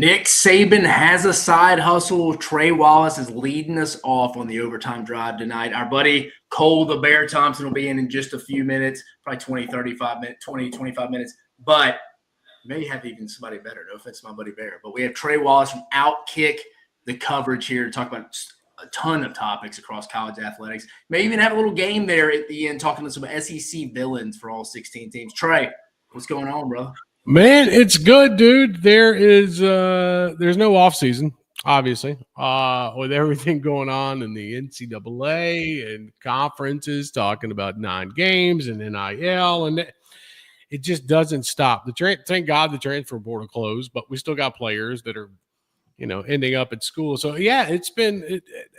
Nick Saban has a side hustle. Trey Wallace is leading us off on the overtime drive tonight. Our buddy Cole the Bear Thompson will be in just a few minutes, probably 25 minutes. But may have even somebody better. No offense to my buddy Bear. But we have Trey Wallace from OutKick, the coverage here to talk about a ton of topics across college athletics. May even have a little game there at the end talking to some SEC villains for all 16 teams. Trey, what's going on, brother? Man, it's good, dude. There's no off season, obviously, with everything going on in the NCAA and conferences, talking about 9 games and NIL, and it just doesn't stop. Thank God the transfer portal closed, but we still got players that are, ending up at school. So yeah,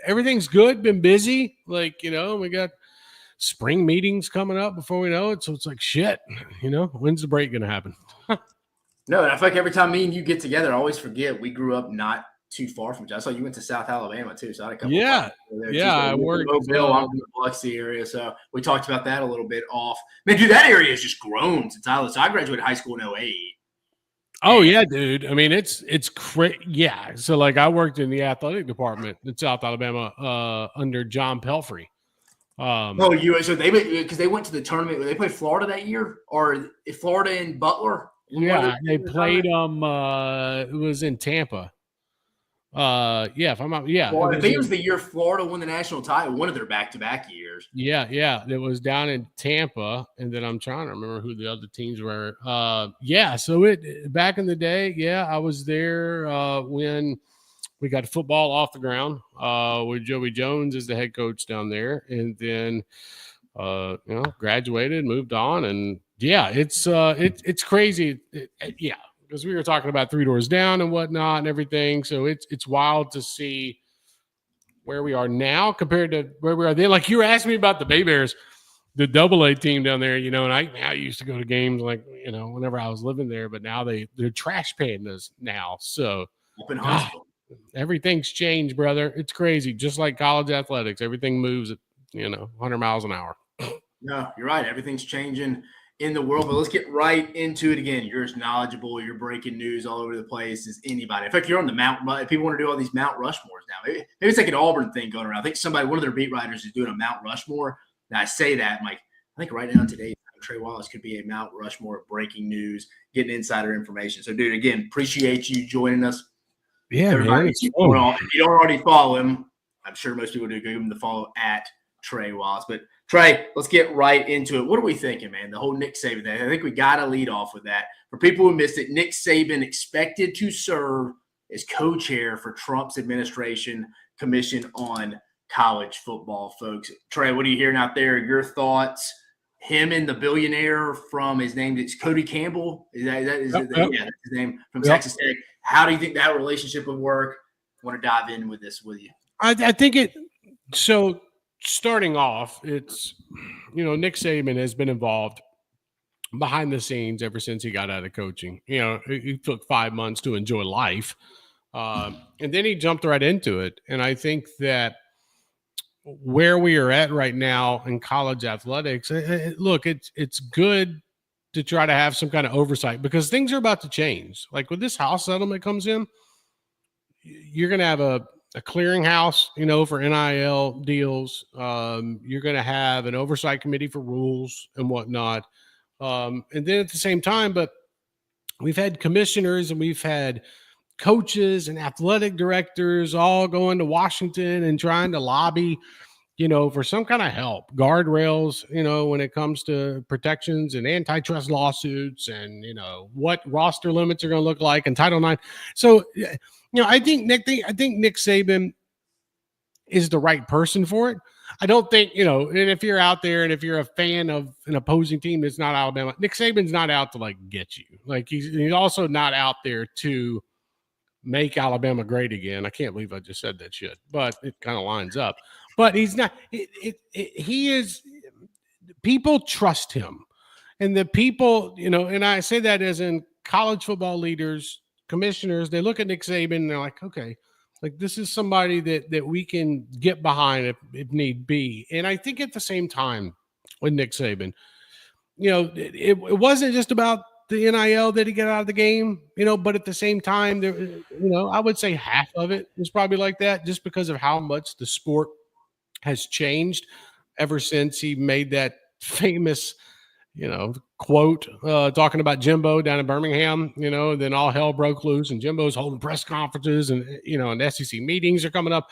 everything's good. Been busy, we got spring meetings coming up before we know it. So it's like, shit, when's the break going to happen? No, and I feel like every time me and you get together, I always forget we grew up not too far from each other. I saw you went to South Alabama too, so I had a couple. I worked in the Biloxi area, so we talked about that a little bit off. Man, dude, that area has just grown since I graduated high school in 08. Oh yeah, dude. I mean, it's crazy. Yeah, so I worked in the athletic department in South Alabama under John Pelfrey. So because they went to the tournament. They played Florida that year, or Florida and Butler. Yeah, they played it was in Tampa. If I'm not, Well, I think it was the year Florida won the national title, one of their back-to-back years. Yeah, it was down in Tampa, and then I'm trying to remember who the other teams were. So back in the day, I was there when we got football off the ground with Joey Jones as the head coach down there, and then graduated, moved on, and it's crazy. Because we were talking about 3 doors down and whatnot and everything. So it's wild to see where we are now compared to where we are then. Like you were asking me about the Bay Bears, the AA team down there, and I used to go to games whenever I was living there, but now they're trash pandas now. So everything's changed, brother. It's crazy. Just like college athletics, everything moves at 100 miles an hour. No, you're right. Everything's changing in the world, but let's get right into it again. You're as knowledgeable, you're breaking news all over the place as anybody. In fact, you're on the Mount. People want to do all these Mount Rushmores now. Maybe it's like an Auburn thing going around. I think one of their beat writers is doing a Mount Rushmore. And I say that, I'm like, I think right now today, Trey Wallace could be a Mount Rushmore of breaking news, getting insider information. So, dude, again, appreciate you joining us. Yeah, everybody. If you don't already follow him, I'm sure most people do. Give him the follow at Trey Wallace. But Trey, let's get right into it. What are we thinking, man? The whole Nick Saban thing. I think we got to lead off with that. For people who missed it, Nick Saban expected to serve as co-chair for Trump's administration commission on college football, folks. Trey, what are you hearing out there? Your thoughts? Him and the billionaire from his name, it's Cody Campbell. That's his name from Texas Tech. How do you think that relationship would work? I want to dive in with this with you. I think so. Starting off, it's, Nick Saban has been involved behind the scenes ever since he got out of coaching. He took 5 months to enjoy life. And then he jumped right into it. And I think that where we are at right now in college athletics, look, it's good to try to have some kind of oversight because things are about to change. Like when this house settlement comes in, you're going to have a clearinghouse, for NIL deals. You're going to have an oversight committee for rules and whatnot. And then at the same time, but we've had commissioners and we've had coaches and athletic directors all going to Washington and trying to lobby, for some kind of help, guardrails, when it comes to protections and antitrust lawsuits and, what roster limits are going to look like and Title IX. So, I think Nick Saban is the right person for it. I don't think, and if you're out there and if you're a fan of an opposing team that's not Alabama, Nick Saban's not out to get you. He's also not out there to make Alabama great again. I can't believe I just said that shit, but it kind of lines up. But he's not. He is. People trust him, and the people, and I say that as in college football leaders, commissioners. They look at Nick Saban and they're like, okay, this is somebody that we can get behind if need be. And I think at the same time with Nick Saban, it wasn't just about the NIL that he got out of the game, but at the same time, there, I would say half of it was probably like that just because of how much the sport has changed ever since he made that famous, quote talking about Jimbo down in Birmingham, then all hell broke loose and Jimbo's holding press conferences and, and SEC meetings are coming up.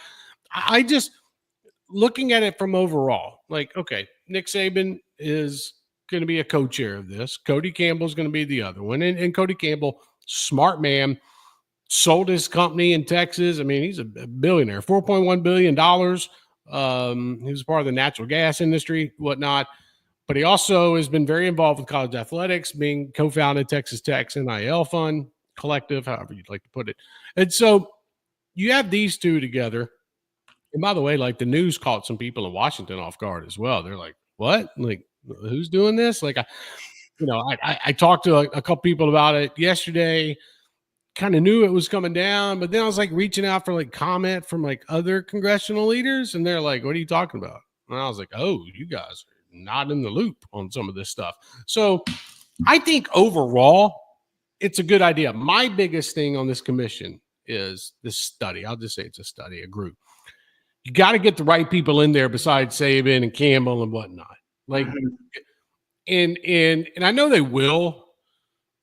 I just looking at it from overall, like, okay, Nick Saban is going to be a co-chair of this. Cody Campbell is going to be the other one. And Cody Campbell, smart man, sold his company in Texas. I mean, he's a billionaire, $4.1 billion. He was part of the natural gas industry, whatnot. But he also has been very involved with college athletics, being co-founded Texas Tech's NIL Fund Collective, however you'd like to put it. And so you have these two together. And by the way, like the news caught some people in Washington off guard as well. They're like, what? Like, who's doing this? Like, I talked to a couple people about it yesterday, kind of knew it was coming down, but then I was like reaching out for like comment from like other congressional leaders. And they're like, what are you talking about? And I was like, oh, you guys are not in the loop on some of this stuff. So I think overall, it's a good idea. My biggest thing on this commission is this study. I'll just say it's a study, a group. You got to get the right people in there besides Saban and Campbell and whatnot. Like, and I know they will,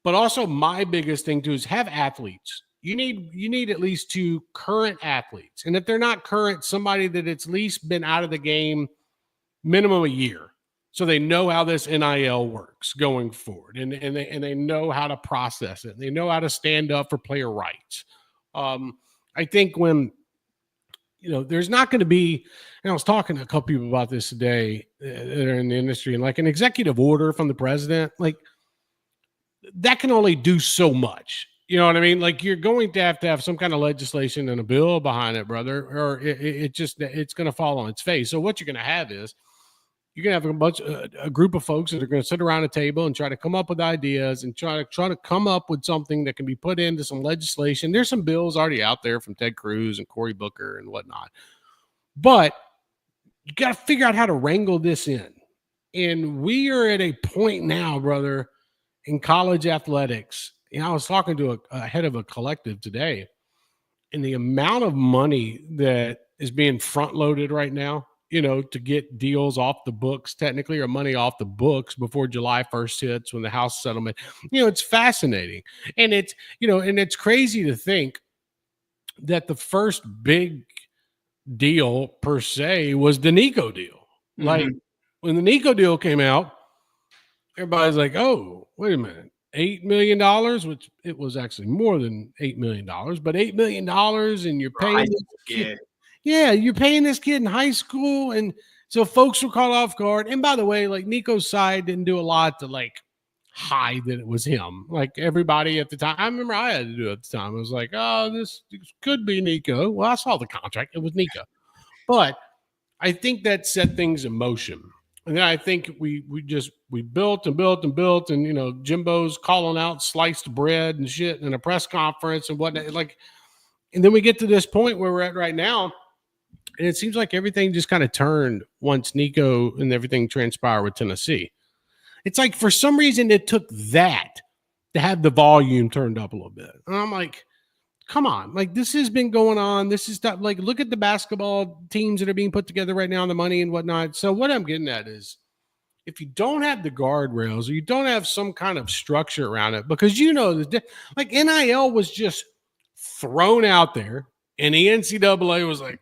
but also my biggest thing too is have athletes. You need at least 2 current athletes. And if they're not current, somebody that it's at least been out of the game minimum a year. So they know how this NIL works going forward, and they know how to process it. They know how to stand up for player rights. I think when there's not going to be, and I was talking to a couple people about this today that are in the industry, and like an executive order from the president, like that can only do so much. You know what I mean? Like you're going to have some kind of legislation and a bill behind it, brother, or it's going to fall on its face. So what you're going to have is you're going to have a group of folks that are going to sit around a table and try to come up with ideas and try to come up with something that can be put into some legislation. There's some bills already out there from Ted Cruz and Cory Booker and whatnot, but you got to figure out how to wrangle this in. And we are at a point now, brother, in college athletics. I was talking to a head of a collective today, and the amount of money that is being front loaded right now, to get deals off the books, technically, or money off the books before July 1st hits when the House settlement, it's fascinating. And it's, and it's crazy to think that the first big deal per se was the Nico deal. Mm-hmm. Like when the Nico deal came out, everybody's like, oh, wait a minute. $8 million, which it was actually more than $8 million, but $8 million, and you're paying this kid. Yeah, you're paying this kid in high school. And so folks were caught off guard. And by the way, like Nico's side didn't do a lot to like hide that it was him. Like everybody at the time, I remember I had to do it at the time. I was like, oh, this could be Nico. Well, I saw the contract. It was Nico. But I think that set things in motion. And then I think we built and built and built, and Jimbo's calling out sliced bread and shit in a press conference and whatnot. Like, and then we get to this point where we're at right now, and it seems like everything just kind of turned once Nico and everything transpired with Tennessee. It's like for some reason it took that to have the volume turned up a little bit, and I'm like, come on, like this has been going on. This is stuff like look at the basketball teams that are being put together right now, the money and whatnot. So what I'm getting at is if you don't have the guardrails or you don't have some kind of structure around it, because like NIL was just thrown out there and the NCAA was like,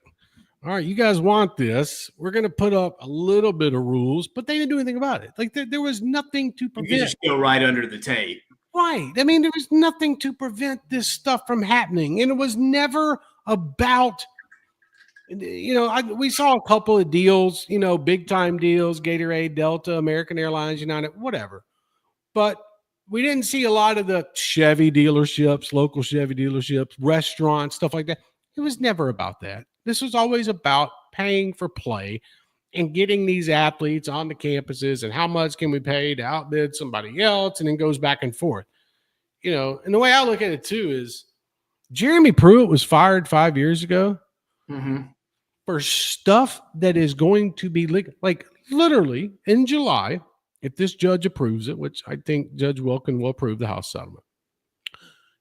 all right, you guys want this. We're going to put up a little bit of rules, but they didn't do anything about it. Like there was nothing to prevent. You just go right under the tape. Right. I mean, there was nothing to prevent this stuff from happening. And it was never about, we saw a couple of deals, big time deals, Gatorade, Delta, American Airlines, United, whatever. But we didn't see a lot of the Chevy dealerships, local Chevy dealerships, restaurants, stuff like that. It was never about that. This was always about paying for play and getting these athletes on the campuses and how much can we pay to outbid somebody else, and then goes back and forth. And the way I look at it too is Jeremy Pruitt was fired 5 years ago for stuff that is going to be legal. Like literally in July, if this judge approves it, which I think Judge Wilkin will approve the House settlement,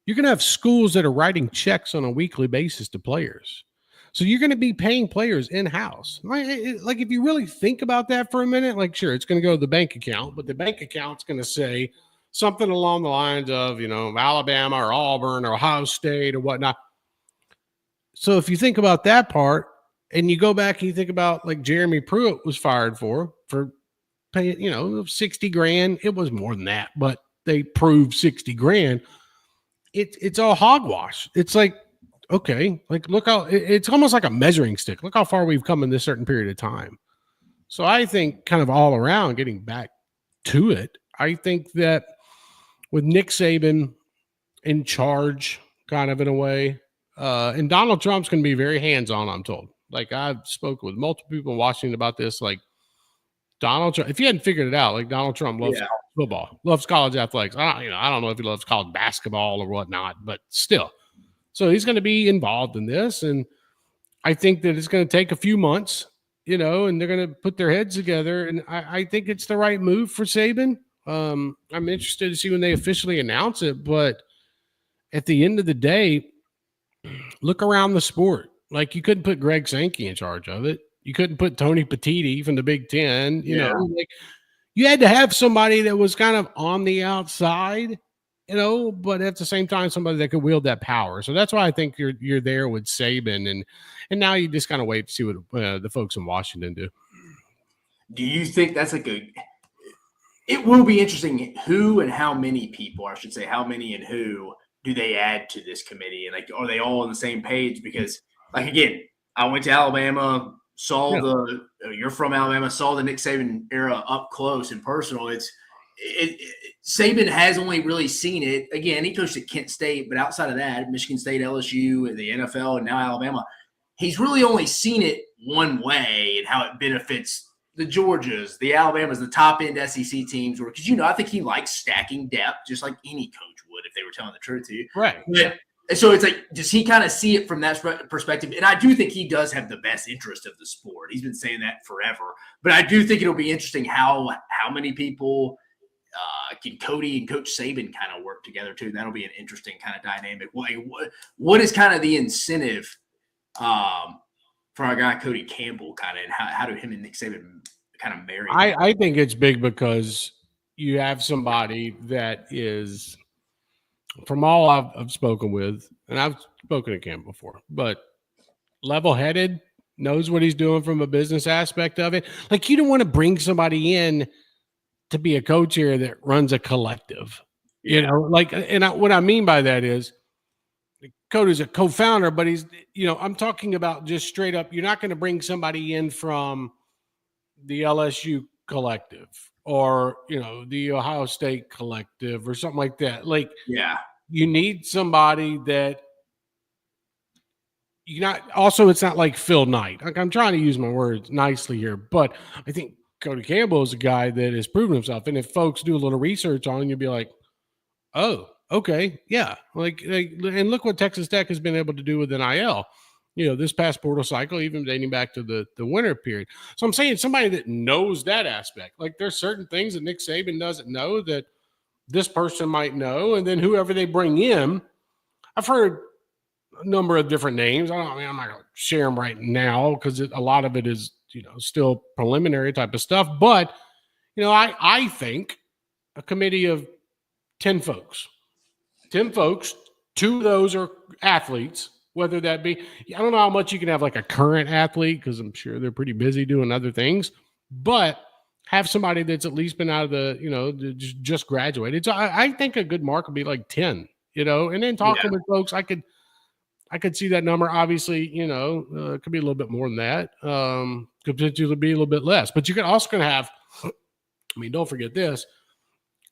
you're going to have schools that are writing checks on a weekly basis to players. So you're going to be paying players in-house. Like if you really think about that for a minute, like sure, it's going to go to the bank account, but the bank account's going to say something along the lines of, Alabama or Auburn or Ohio State or whatnot. So if you think about that part and you go back and you think about like Jeremy Pruitt was fired for paying, $60,000. It was more than that, but they proved $60,000. It's all hogwash. It's like, okay, like look how it's almost like a measuring stick. Look how far we've come in this certain period of time. So I think kind of all around getting back to it, I think that with Nick Saban in charge kind of in a way, and Donald Trump's going to be very hands-on, I'm told. Like I've spoken with multiple people in Washington about this, like Donald Trump, if you hadn't figured it out, like Donald Trump loves football, loves college athletics. I don't know if he loves college basketball or whatnot, but still. So he's going to be involved in this. And I think that it's going to take a few months, and they're going to put their heads together. And I think it's the right move for Saban. I'm interested to see when they officially announce it. But at the end of the day, look around the sport. Like you couldn't put Greg Sankey in charge of it. You couldn't put Tony Petitti from the Big Ten. You know, like you had to have somebody that was kind of on the outside, but at the same time, somebody that could wield that power. So that's why I think you're there with Saban, and now you just kind of wait to see what the folks in Washington do. Do you think that's it will be interesting who and how many people, I should say, how many and who do they add to this committee? And like, are they all on the same page? Because like, again, I went to Alabama, you're from Alabama, saw the Nick Saban era up close and personal. Saban has only really seen it. Again, he coached at Kent State, but outside of that, Michigan State, LSU, the NFL, and now Alabama, he's really only seen it one way and how it benefits the Georgias, the Alabamas, the top-end SEC teams. Because, I think he likes stacking depth just like any coach would if they were telling the truth to you. Right. So it's like, does he kind of see it from that perspective? And I do think he does have the best interest of the sport. He's been saying that forever. But I do think it'll be interesting how many people can Cody and Coach Saban kind of work together too. That'll be an interesting kind of dynamic. What is kind of the incentive for our guy Cody Campbell kind of, and how do him and Nick Saban kind of marry? I think it's big because you have somebody that is, from all I've spoken with, and I've spoken to Campbell before, but level-headed, knows what he's doing from a business aspect of it. Like you don't want to bring somebody in to be a coach here that runs a collective, what I mean by that is Cody's a co-founder, but he's, I'm talking about just straight up, you're not going to bring somebody in from the LSU collective or, the Ohio State collective or something like that. Like, you need somebody that it's not like Phil Knight. Like I'm trying to use my words nicely here, but I think Cody Campbell is a guy that has proven himself. And if folks do a little research on him, you'll be like, oh, okay. Yeah. Like, and look what Texas Tech has been able to do with NIL, this past portal cycle, even dating back to the winter period. So I'm saying somebody that knows that aspect, like there's certain things that Nick Saban doesn't know that this person might know. And then whoever they bring in, I've heard a number of different names. I'm not going to share them right now because a lot of it is, still preliminary type of stuff. But, I think a committee of 10 folks, 2 of those are athletes, whether that be, I don't know how much you can have like a current athlete because I'm sure they're pretty busy doing other things, but have somebody that's at least been out of the, just graduated. So I think a good mark would be like 10, and then talking with folks, I could see that number. Obviously, it could be a little bit more than that. Could potentially be a little bit less, but you're also going to have, don't forget this,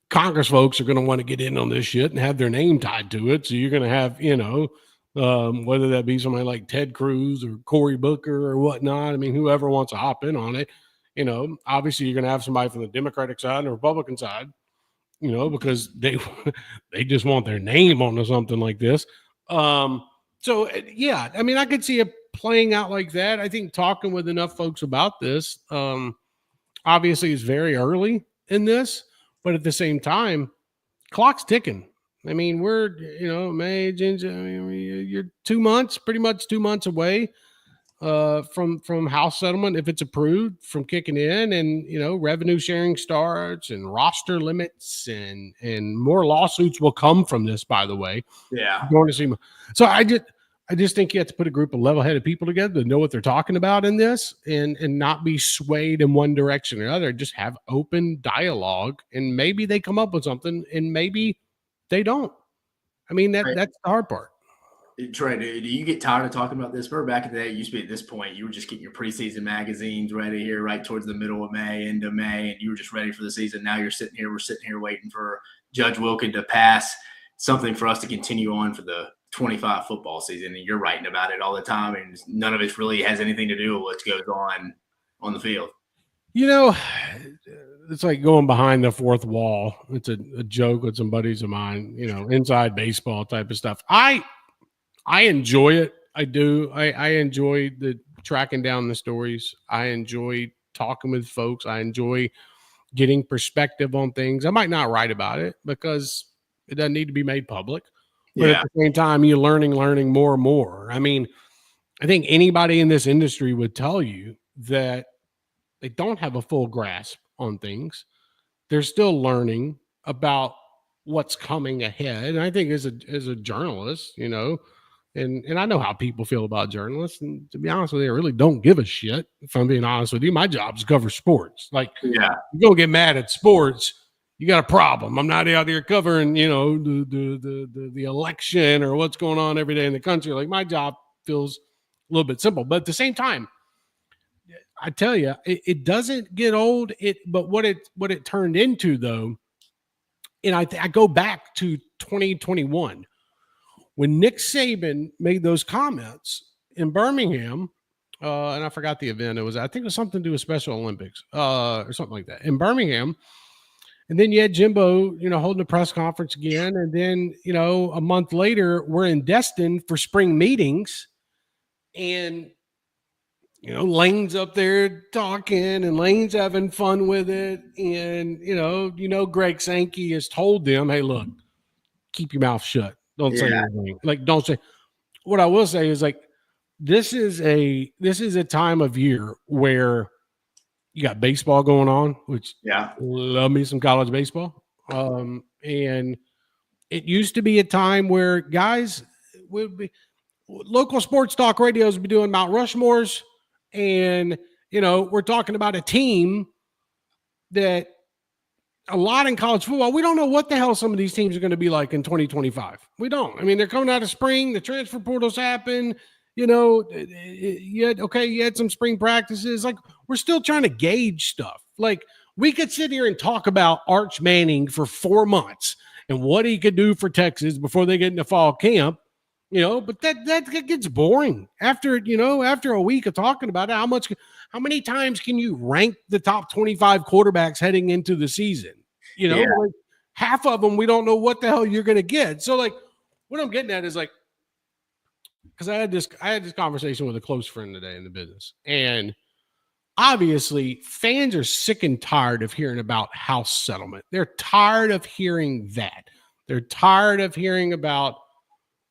Congress folks are going to want to get in on this shit and have their name tied to it. So you're going to have, whether that be somebody like Ted Cruz or Cory Booker or whatnot. Whoever wants to hop in on it, obviously you're going to have somebody from the Democratic side and the Republican side, because they just want their name on something like this. So yeah, I could see it playing out like that. I think talking with enough folks about this, obviously it's very early. in this, but at the same time, clock's ticking. I mean, we're, May, June, you're 2 months, pretty much 2 months away from house settlement, if it's approved, from kicking in, and revenue sharing starts and roster limits and more lawsuits will come from this, by the way. Yeah. Going to see. So I just think you have to put a group of level-headed people together to know what they're talking about in this and not be swayed in one direction or another. Just have open dialogue, and maybe they come up with something and maybe they don't. I mean, that's the hard part. Trey, do you get tired of talking about this? Remember back in the day, it used to be at this point, you were just getting your preseason magazines ready here right towards the middle of May, end of May, and you were just ready for the season. Now we're sitting here waiting for Judge Wilkin to pass something for us to continue on for the 25 football season. And you're writing about it all the time, and none of it really has anything to do with what goes on the field. It's like going behind the fourth wall. It's a joke with some buddies of mine, inside baseball type of stuff. I enjoy it. I do. I enjoy the tracking down the stories. I enjoy talking with folks. I enjoy getting perspective on things. I might not write about it because it doesn't need to be made public. But at the same time, you're learning more and more. I mean, I think anybody in this industry would tell you that they don't have a full grasp on things. They're still learning about what's coming ahead. And I think as a journalist, and I know how people feel about journalists. And to be honest with you, I really don't give a shit. If I'm being honest with you, my job is to cover sports. Like, you don't get mad at sports, you got a problem. I'm not out there covering, the election or what's going on every day in the country. Like, my job feels a little bit simple, but at the same time, I tell you, it doesn't get old. But what it turned into, though, and I go back to 2021. When Nick Saban made those comments in Birmingham, and I forgot the event. I think it was something to do with Special Olympics or something like that in Birmingham. And then you had Jimbo, holding a press conference again. And then, a month later, we're in Destin for spring meetings. And, Lane's up there talking and Lane's having fun with it. And, Greg Sankey has told them, hey, look, keep your mouth shut. Don't say anything. Like, don't say. What I will say is, like, this is a time of year where you got baseball going on, which love me some college baseball. And it used to be a time where guys would be local sports talk radios would be doing Mount Rushmores, and we're talking about a team that. A lot in college football, we don't know what the hell some of these teams are going to be like in 2025. We don't. I mean, they're coming out of spring. The transfer portals happen. You had some spring practices. Like, we're still trying to gauge stuff. Like, we could sit here and talk about Arch Manning for 4 months and what he could do for Texas before they get into fall camp, but that gets boring after a week of talking about it. How many times can you rank the top 25 quarterbacks heading into the season? Like, half of them, we don't know what the hell you're going to get. So, like, what I'm getting at is, like, because I had this conversation with a close friend today in the business, and obviously fans are sick and tired of hearing about house settlement. They're tired of hearing that. They're tired of hearing about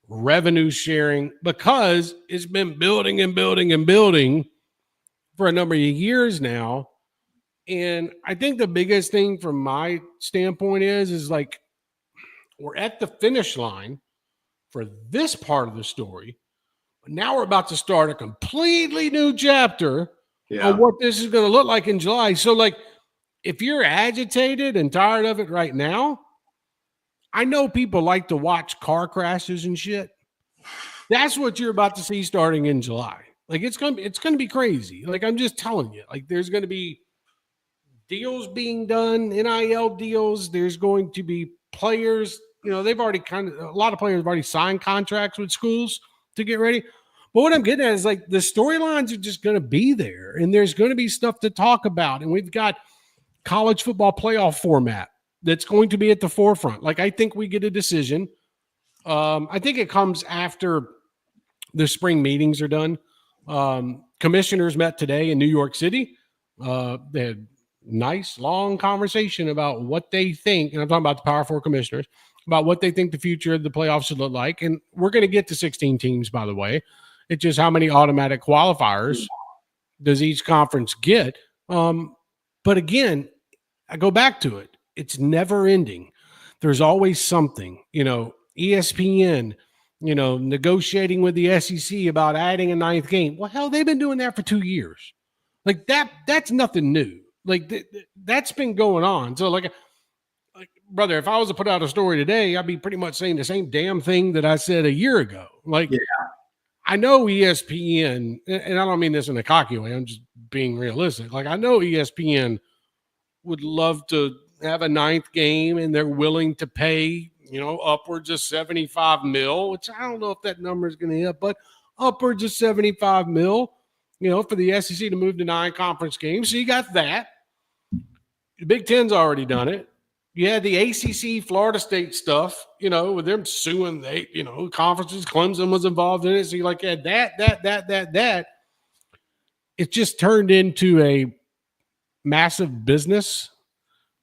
revenue sharing because it's been building and building and building for a number of years now. And I think the biggest thing from my standpoint is like, we're at the finish line for this part of the story. But now we're about to start a completely new chapter on what this is going to look like in July. So, like, if you're agitated and tired of it right now, I know people like to watch car crashes and shit. That's what you're about to see starting in July. Like, it's gonna be crazy. Like, I'm just telling you. Like, there's going to be deals being done, NIL deals. There's going to be players. They've already a lot of players have already signed contracts with schools to get ready. But what I'm getting at is, like, the storylines are just going to be there, and there's going to be stuff to talk about. And we've got college football playoff format that's going to be at the forefront. Like, I think we get a decision. I think it comes after the spring meetings are done. Commissioners met today in New York City. They had nice long conversation about what they think, and I'm talking about the Power Four commissioners, about what they think the future of the playoffs should look like. And we're going to get to 16 teams, by the way. It's just how many automatic qualifiers does each conference get? But again, I go back to it. It's never ending. There's always something, ESPN, negotiating with the SEC about adding a 9th game. Well, hell, they've been doing that for 2 years. Like that's nothing new. Like that's been going on. So like, brother, if I was to put out a story today, I'd be pretty much saying the same damn thing that I said a year ago. Like, yeah. I know ESPN, and I don't mean this in a cocky way, I'm just being realistic. Like, I know ESPN would love to have a 9th game, and they're willing to pay, upwards of $75 million, which I don't know if that number is going to hit, but upwards of $75 million, for the SEC to move to 9 conference games. So you got that. The Big Ten's already done it. You had the ACC Florida State stuff, with them suing conferences. Clemson was involved in it. So you had that. It just turned into a massive business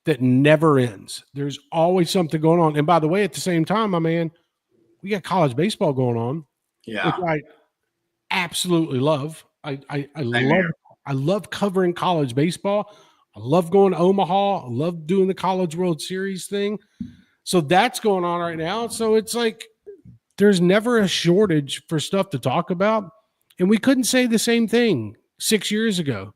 that never ends. There's always something going on. And by the way, at the same time, my man, we got college baseball going on. Yeah. Which I absolutely love. I love covering college baseball. I love going to Omaha. I love doing the College World Series thing. So that's going on right now. So it's like there's never a shortage for stuff to talk about. And we couldn't say the same thing 6 years ago.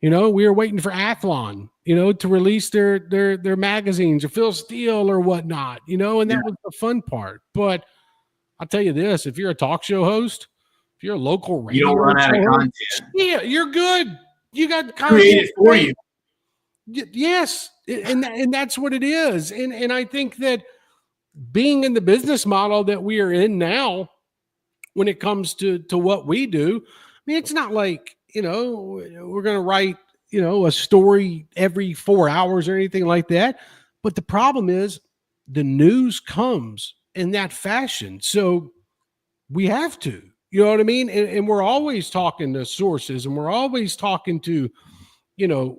We were waiting for Athlon, to release their magazines or Phil Steele or whatnot, and that was the fun part. But I'll tell you this, if you're a talk show host, if you're a local radio, you don't run out of content. Yeah, you're good. You got created for you. Yes. And that's what it is. And I think that being in the business model that we are in now, when it comes to what we do, I mean, it's not like, we're going to write, a story every 4 hours or anything like that. But the problem is the news comes in that fashion. So we have to, you know what I mean? And we're always talking to sources, and we're always talking to,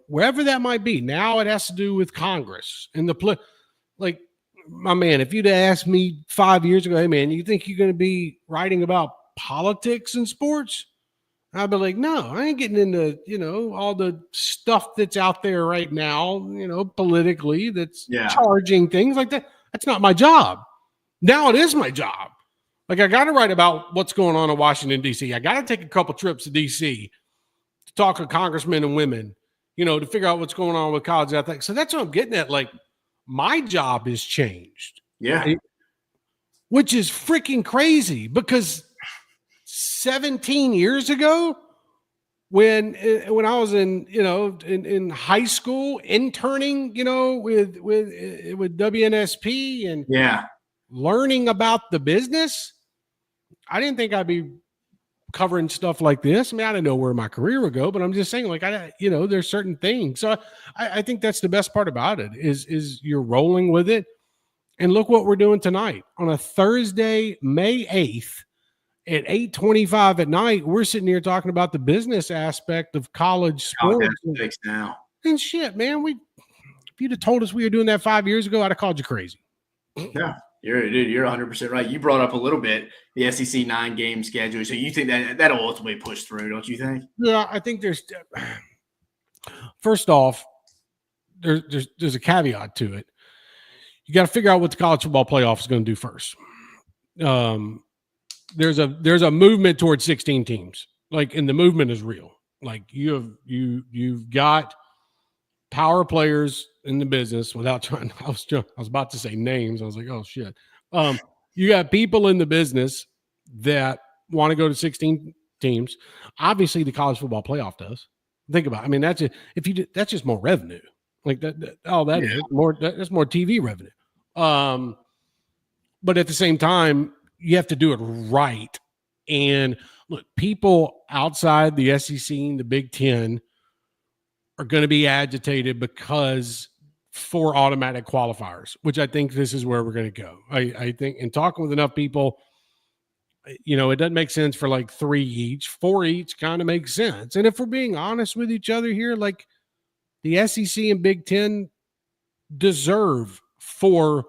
wherever that might be. Now it has to do with Congress and like, my man, if you'd asked me 5 years ago, hey man, you think you're going to be writing about politics and sports? I'd be like, no, I ain't getting into, all the stuff that's out there right now, politically, that's charging things like that. That's not my job. Now it is my job. Like, I got to write about what's going on in Washington, D.C. I got to take a couple trips to D.C. to talk to congressmen and women, to figure out what's going on with college athletics. So that's what I'm getting at. Like, my job has changed. Yeah. Which is freaking crazy, because 17 years ago, when I was in high school interning, with WNSP and learning about the business, I didn't think I'd be covering stuff like this. I mean, I didn't know where my career would go, but I'm just saying, like, there's certain things. So I think that's the best part about it is you're rolling with it. And look what we're doing tonight on a Thursday, May 8th. At 8:25 at night, we're sitting here talking about the business aspect of college sports. Now. And shit, man, if you'd have told us we were doing that 5 years ago, I'd have called you crazy. Yeah, you're 100% right. You brought up a little bit the SEC 9-game schedule. So you think that'll ultimately push through, don't you think? Yeah, I think there's – first off, there's a caveat to it. You got to figure out what the college football playoff is going to do first. There's a movement towards 16 teams, and the movement is real. Like, you've got power players in the business without trying. I was about to say names. I was like, oh shit. You got people in the business that want to go to 16 teams. Obviously, the college football playoff does. Think about it. I mean, that's just more revenue. Like that is more. That's more TV revenue. But at the same time, you have to do it right. And look, people outside the SEC and the Big Ten are going to be agitated because for automatic qualifiers, which I think this is where we're going to go. I think in talking with enough people, it doesn't make sense for like 3 each, 4 each kind of makes sense. And if we're being honest with each other here, like the SEC and Big Ten deserve 4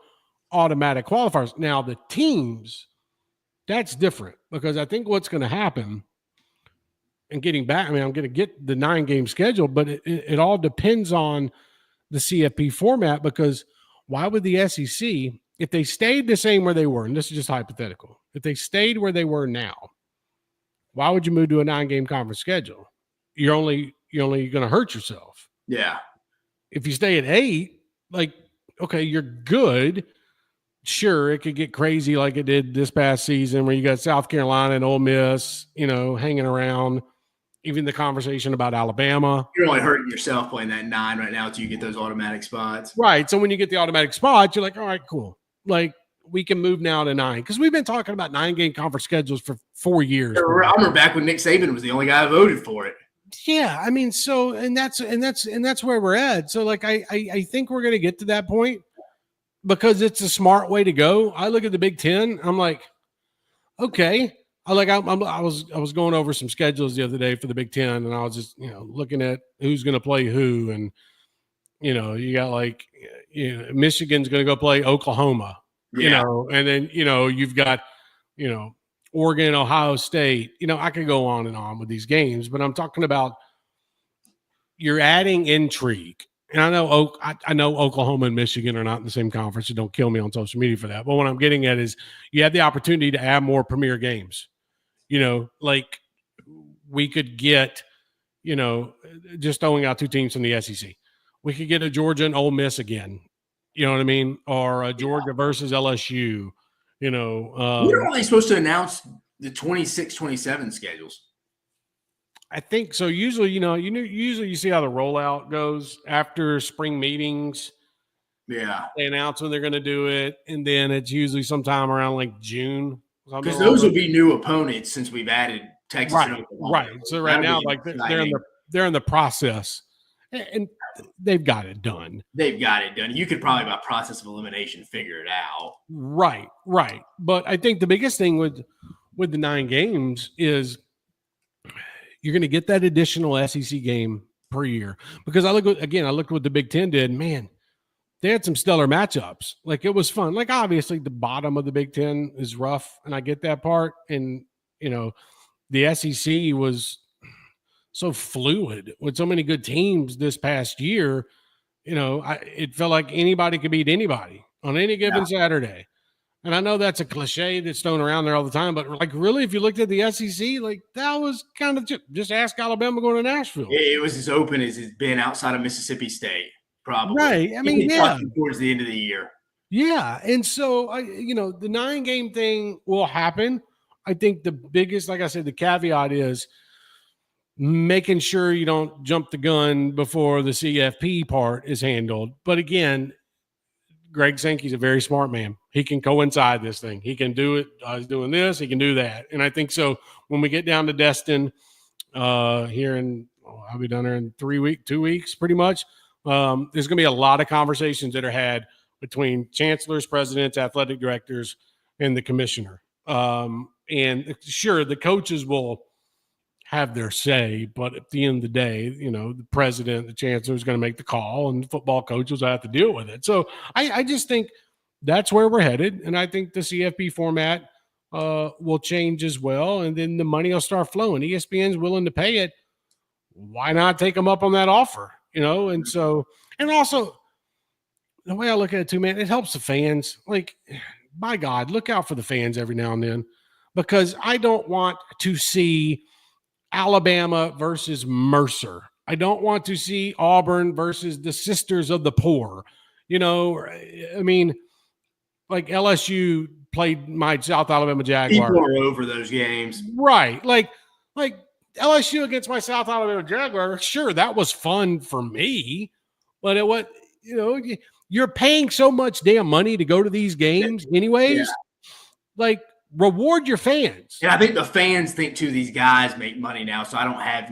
automatic qualifiers. Now, the teams, that's different because I think what's going to happen, and getting back, I mean, I'm going to get the 9-game schedule, but it all depends on the CFP format, because why would the SEC, if they stayed the same where they were, and this is just hypothetical, if they stayed where they were now, why would you move to a 9-game conference schedule? You're only going to hurt yourself. Yeah. If you stay at 8, like, okay, you're good. Sure, it could get crazy like it did this past season where you got South Carolina and Ole Miss, hanging around. Even the conversation about Alabama. You're only hurting yourself playing that 9 right now until you get those automatic spots. Right. So when you get the automatic spots, you're like, all right, cool. Like, we can move now to 9. Because we've been talking about 9-game conference schedules for 4 years. I remember back when Nick Saban was the only guy who voted for it. Yeah. I mean, so and that's where we're at. So like I think we're gonna get to that point because it's a smart way to go. I look at the Big Ten, I'm like, okay. I was going over some schedules the other day for the Big Ten, and I was just looking at who's going to play who, and you got Michigan's going to go play Oklahoma, and then you've got Oregon, Ohio State. I could go on and on with these games, but I'm talking about you're adding intrigue. And I know Oklahoma and Michigan are not in the same conference, so don't kill me on social media for that. But what I'm getting at is you have the opportunity to add more premier games. Like we could get, just throwing out 2 teams from the SEC. We could get a Georgia and Ole Miss again. You know what I mean? Or a Georgia versus LSU. When are they supposed to announce the 26-27 schedules? I think so. Usually, usually you see how the rollout goes after spring meetings. Yeah. They announce when they're going to do it. And then it's usually sometime around like June. Because those will be new opponents since we've added Texas. Right. And Oklahoma. Right. So right now, like they're in the process, and they've got it done. They've got it done. You could probably, by process of elimination, figure it out. Right. Right. But I think the biggest thing with the 9 games is you're going to get that additional SEC game per year. Because I looked what the Big Ten did. Man, they had some stellar matchups. Like, it was fun. Like, obviously, the bottom of the Big Ten is rough, and I get that part. And, the SEC was so fluid with so many good teams this past year. It felt like anybody could beat anybody on any given Saturday. And I know that's a cliche that's thrown around there all the time, but like really, if you looked at the SEC, like that was kind of just ask Alabama going to Nashville. It was as open as it's been outside of Mississippi State, probably. Right. I mean, towards the end of the year. Yeah. And so, the 9-game thing will happen. I think the biggest, like I said, the caveat is making sure you don't jump the gun before the CFP part is handled. But again, Greg Sankey's a very smart man. He can coincide this thing. He can do it. He's doing this. He can do that. And I think so when we get down to Destin I'll be done there in 2 weeks, pretty much. There's going to be a lot of conversations that are had between chancellors, presidents, athletic directors, and the commissioner. And sure, the coaches will have their say, but at the end of the day, the president, the chancellor is going to make the call, and the football coaches will have to deal with it. So I just think that's where we're headed. And I think the CFP format will change as well. And then the money will start flowing. ESPN's willing to pay it. Why not take them up on that offer? And so, and also the way I look at it too, man, it helps the fans. Like, by God, look out for the fans every now and then, because I don't want to see Alabama versus Mercer. I don't want to see Auburn versus the Sisters of the Poor. I mean, like LSU played my South Alabama Jaguars. People are over those games. Right. Like LSU against my South Alabama Jaguars. Sure, that was fun for me. But you're paying so much damn money to go to these games anyways. Yeah. Like, reward your fans. Yeah, I think the fans think, too, these guys make money now. So I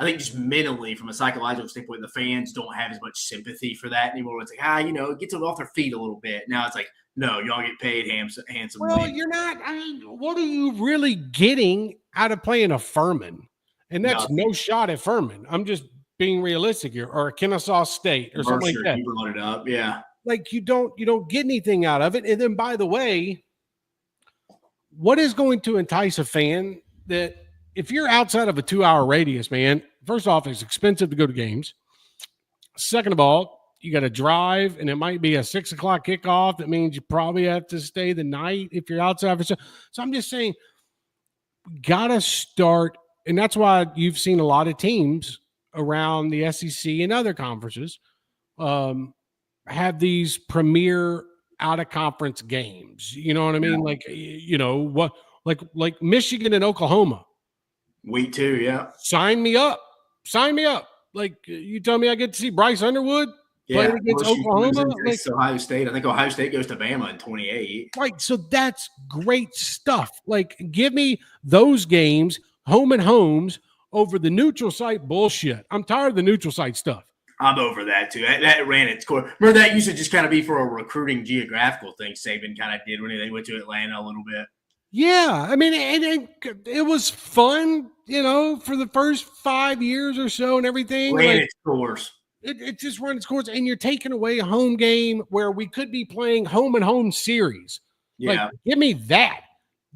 think just mentally, from a psychological standpoint, the fans don't have as much sympathy for that anymore. It's like, it gets them off their feet a little bit. Now it's like, no, y'all get paid handsomely. Well, you're not. What are you really getting out of playing a Furman? And that's no shot at Furman. I'm just being realistic here, or Kennesaw State or something like that. You brought it up, yeah. Like you don't get anything out of it. And then, by the way, what is going to entice a fan that if you're outside of a 2-hour radius, man? First off, it's expensive to go to games. Second of all, you got to drive, and it might be a 6 o'clock kickoff. That means you probably have to stay the night if you're outside. So I'm just saying, gotta start, and that's why you've seen a lot of teams around the SEC and other conferences have these premier out of conference games. You know what I mean? Yeah. Like, you know what? Like Michigan and Oklahoma. Week 2, yeah. Sign me up. Like, you tell me I get to see Bryce Underwood playing against Oklahoma. Like, Ohio State. I think Ohio State goes to Bama in 28. Right. So that's great stuff. Like, give me those games, home and homes, over the neutral site bullshit. I'm tired of the neutral site stuff. I'm over that too. That ran its course. Remember, that used to just kind of be for a recruiting geographical thing Saban kind of did when they went to Atlanta a little bit. Yeah. I mean, it was fun, you know, for the first 5 years or so and everything. Ran its course. It just ran its course, and you're taking away a home game where we could be playing home and home series. Yeah. Like, give me that.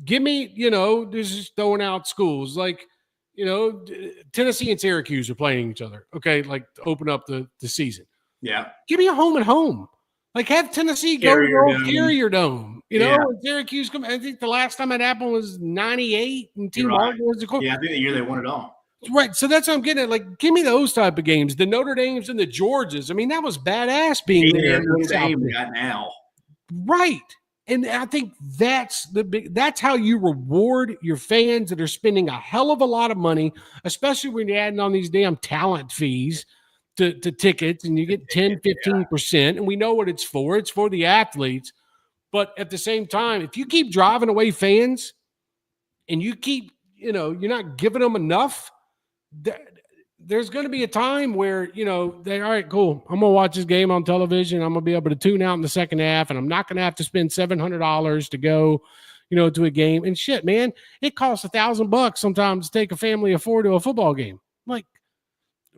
Give me, you know, this is throwing out schools. Like, you know, Tennessee and Syracuse are playing each other. Okay, like to open up the season. Yeah. Give me a home and home. Like, have Tennessee go to Carrier Dome. You know, and Syracuse come. I think the last time it happened was 98, and T. Martin was the coach. Yeah, I think the year they won it all. Right. So that's what I'm getting at. Like, give me those type of games. The Notre Dames and the Georgias. I mean, that was badass being there. We got now. Right. And I think that's how you reward your fans that are spending a hell of a lot of money, especially when you're adding on these damn talent fees to tickets, and you get 10, 15%. And we know what it's for. It's for the athletes. But at the same time, if you keep driving away fans and you keep, you know, you're not giving them enough, there's going to be a time where, you know, all right, cool. I'm going to watch this game on television. I'm going to be able to tune out in the second half, and I'm not going to have to spend $700 to go, you know, to a game. And shit, man, it costs $1,000 sometimes to take a family of 4 to a football game. Like,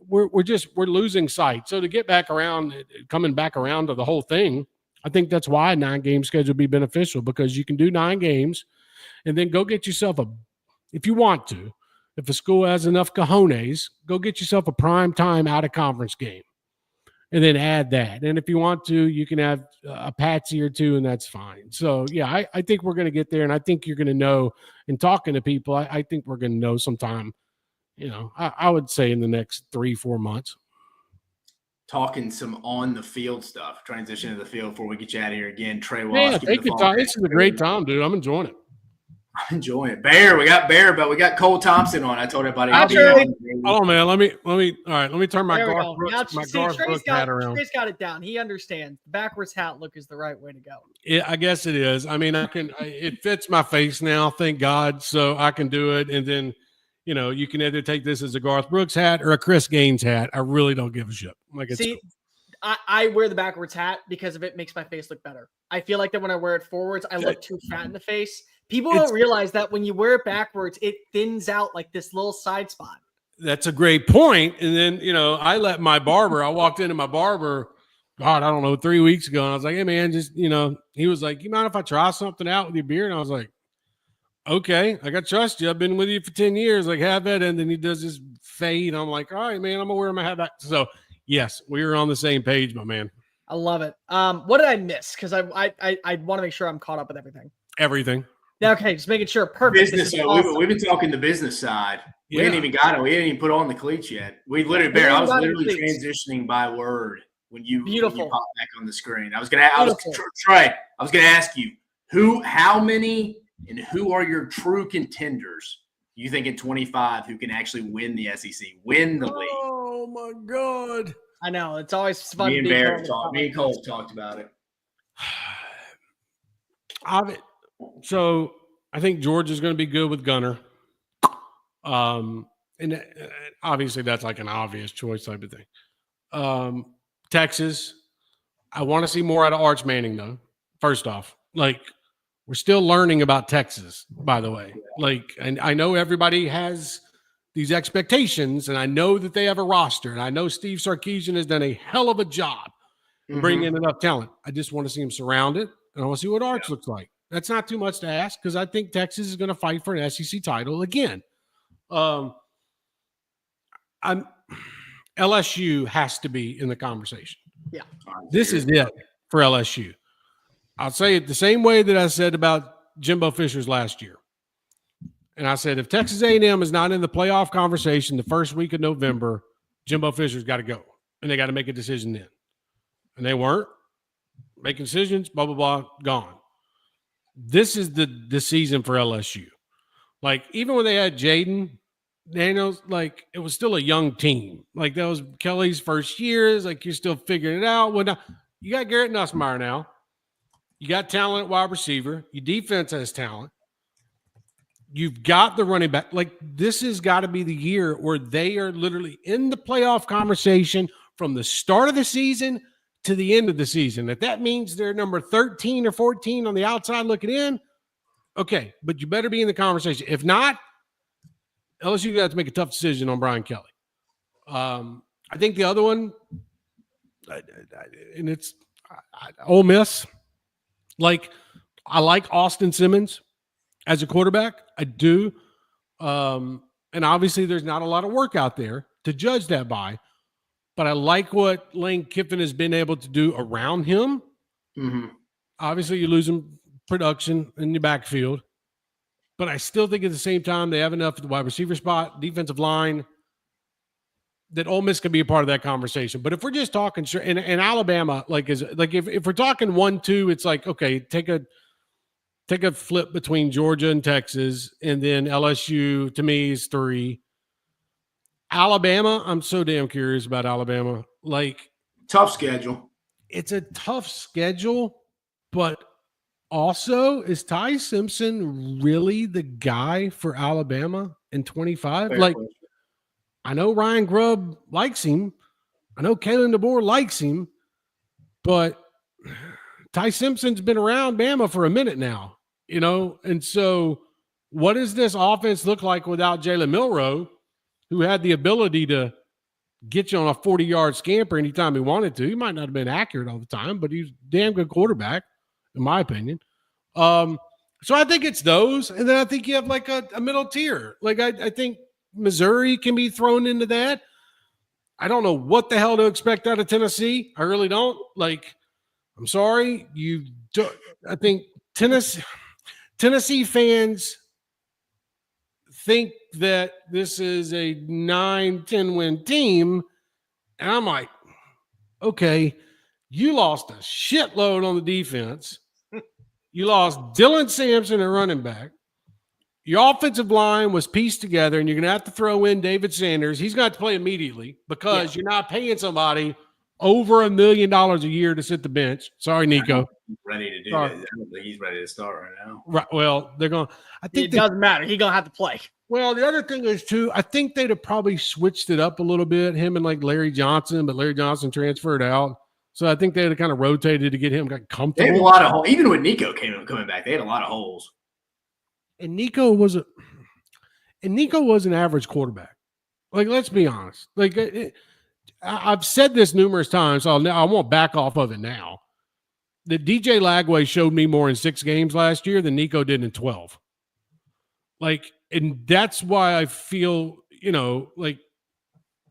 we're losing sight. So to get back around, coming back around to the whole thing, I think that's why a 9-game schedule would be beneficial, because you can do 9 games and then go get yourself if you want to, if a school has enough cojones, go get yourself a prime time out of conference game and then add that. And if you want to, you can have a patsy or two, and that's fine. So, yeah, I think we're going to get there, and I think you're going to know in talking to people, I think we're going to know sometime, you know, I would say in the next 3-4 months. Talking some on the field stuff, transition to the field before we get you out of here again. Trey Wallace. Yeah, take your time. This is a great time, dude. I'm enjoying it. I'm enjoying it. We got Bear, but we got Cole Thompson on. I told everybody. Oh man, let me. All right, let me turn my Garth Brooks hat around. Trey's got it down. He understands. Backwards hat look is the right way to go. I guess it is. I mean, it fits my face now, thank God. So I can do it, and then, you know, you can either take this as a Garth Brooks hat or a Chris Gaines hat. I really don't give a shit. Like, it's cool. I wear the backwards hat because of it makes my face look better. I feel like that when I wear it forwards, I look too fat in the face. People don't realize that when you wear it backwards, it thins out like this little side spot. That's a great point. And then, you know, I walked into my barber, God, I don't know, 3 weeks ago. And I was like, hey, man, just, you know, he was like, you mind if I try something out with your beard? And I was like, okay, I got to trust you. I've been with you for 10 years. Like, have that. And then he does this fade. I'm like, all right, man, I'm going to wear my hat back. So, yes, we were on the same page, my man. I love it. What did I miss? Because I want to make sure I'm caught up with everything. Everything. Okay, just making sure. Perfect. Business. Awesome. We've been talking the business side. We ain't even got it. We ain't even put on the cleats yet. I was literally transitioning by word when you popped back on the screen. Trey, I was gonna ask you how many and who are your true contenders you think in 25 who can actually win the SEC, win the league? Oh my God. I know. It's always fun. Me and Cole talked about it. So I think George is going to be good with Gunner. And obviously that's like an obvious choice type of thing. Texas, I want to see more out of Arch Manning though. First off, like, we're still learning about Texas, by the way. Like, and I know everybody has these expectations, and I know that they have a roster, and I know Steve Sarkisian has done a hell of a job bringing in enough talent. I just want to see him surrounded, and I want to see what Arch looks like. That's not too much to ask because I think Texas is going to fight for an SEC title again. LSU has to be in the conversation. Yeah. This is it for LSU. I'll say it the same way that I said about Jimbo Fisher's last year. And I said, if Texas A&M is not in the playoff conversation the first week of November, Jimbo Fisher's got to go. And they got to make a decision then. And they weren't making decisions, blah, blah, blah, gone. This is the season for LSU. Like, even when they had Jaden Daniels, like, it was still a young team. Like, that was Kelly's first year. It's like, you're still figuring it out. Well, now, you got Garrett Nussmeier now. You got talent at wide receiver. Your defense has talent. You've got the running back. Like, this has got to be the year where they are literally in the playoff conversation from the start of the season to the end of the season. If that means they're number 13 or 14 on the outside looking in, okay, but you better be in the conversation. If not, LSU got to make a tough decision on Brian Kelly. I think the other one, and it's Ole Miss. Like, I like Austin Simmons as a quarterback. I do. And obviously there's not a lot of work out there to judge that by. But I like what Lane Kiffin has been able to do around him. Mm-hmm. Obviously, you're losing production in your backfield. But I still think at the same time they have enough at the wide receiver spot, defensive line, that Ole Miss can be a part of that conversation. But if we're just talking, and Alabama, if we're talking 1-2, it's like, okay, take a flip between Georgia and Texas, and then LSU to me is 3. Alabama, I'm so damn curious about Alabama. Like, tough schedule. It's a tough schedule, but also, is Ty Simpson really the guy for Alabama in 25? Like, I know Ryan Grubb likes him. I know Kalen DeBoer likes him, but Ty Simpson's been around Bama for a minute now, you know? And so what does this offense look like without Jalen Milroe, who had the ability to get you on a 40-yard scamper anytime he wanted to? He might not have been accurate all the time, but he's a damn good quarterback, in my opinion. So I think it's those. And then I think you have like a middle tier. Like, I think Missouri can be thrown into that. I don't know what the hell to expect out of Tennessee. I really don't. Like, I'm sorry. I think Tennessee fans think that this is a 9-10 win team. And I'm like, okay, you lost a shitload on the defense. You lost Dylan Sampson at running back. Your offensive line was pieced together, and you're going to have to throw in David Sanders. He's got to play immediately because you're not paying somebody over $1 million a year to sit the bench. Sorry, Nico. He's ready to do that. I don't think he's ready to start right now. Right. Well, they're going. I think it doesn't matter. He's going to have to play. Well, the other thing is too, I think they'd have probably switched it up a little bit. Him and like Larry Johnson, but Larry Johnson transferred out. So I think they'd have kind of rotated to get him comfortable. They had a lot of holes. Even when Nico coming back, they had a lot of holes. And Nico was an average quarterback. Like, let's be honest. Like, I've said this numerous times, so I won't back off of it now. That DJ Lagway showed me more in 6 games last year than Nico did in 12. Like, and that's why I feel, like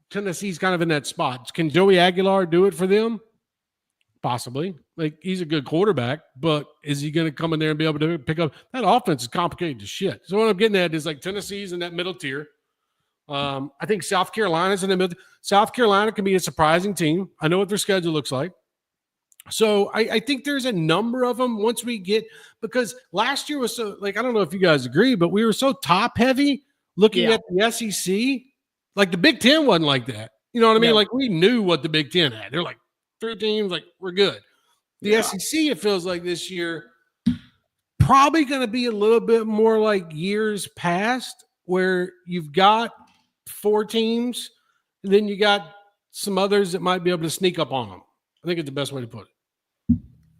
Tennessee's kind of in that spot. Can Joey Aguilar do it for them? Possibly. Like, he's a good quarterback, but is he going to come in there and be able to pick up? That offense is complicated as shit. So what I'm getting at is like Tennessee's in that middle tier. I think South Carolina's in the middle. South Carolina can be a surprising team. I know what their schedule looks like. So I think there's a number of them once we get, because last year was so, like, I don't know if you guys agree, but we were so top heavy looking at the SEC. Like, the Big Ten wasn't like that. You know what I mean? Like, we knew what the Big Ten had. They're like 3 teams, like, we're good. The SEC, it feels like this year, probably going to be a little bit more like years past, where you've got 4 teams, and then you got some others that might be able to sneak up on them. I think it's the best way to put it.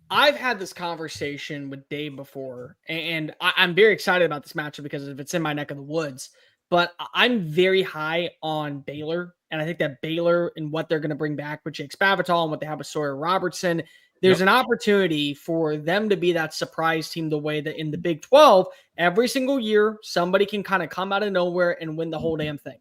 I've had this conversation with Dave before, and I'm very excited about this matchup because if it's in my neck of the woods. but I'm very high on Baylor. And I think that Baylor and what they're going to bring back with Jake Spavital and what they have with Sawyer Robertson, there's an opportunity for them to be that surprise team the way that in the Big 12, every single year, somebody can kind of come out of nowhere and win the whole damn thing.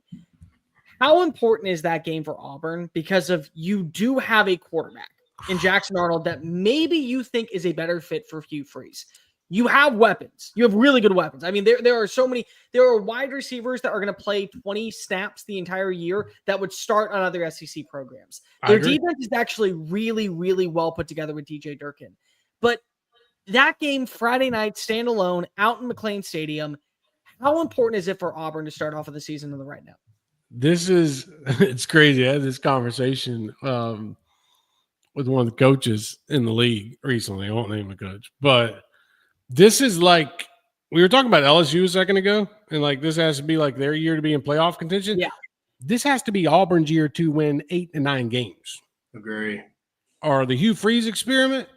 How important is that game for Auburn? Because of you do have a quarterback in Jackson Arnold that maybe you think is a better fit for Hugh Freeze. You have weapons. You have really good weapons. I mean, there are so many. There are wide receivers that are going to play 20 snaps the entire year that would start on other SEC programs. Their defense is actually really, really well put together with DJ Durkin. But that game, Friday night, standalone, out in McLean Stadium, how important is it for Auburn to start off of the season on the right now? It's crazy. I had this conversation with one of the coaches in the league recently. I won't name the coach, but this is like we were talking about LSU a second ago, and like this has to be like their year to be in playoff contention. Yeah, this has to be Auburn's year to win 8 to 9 games. Agree. Or the Hugh Freeze experiment.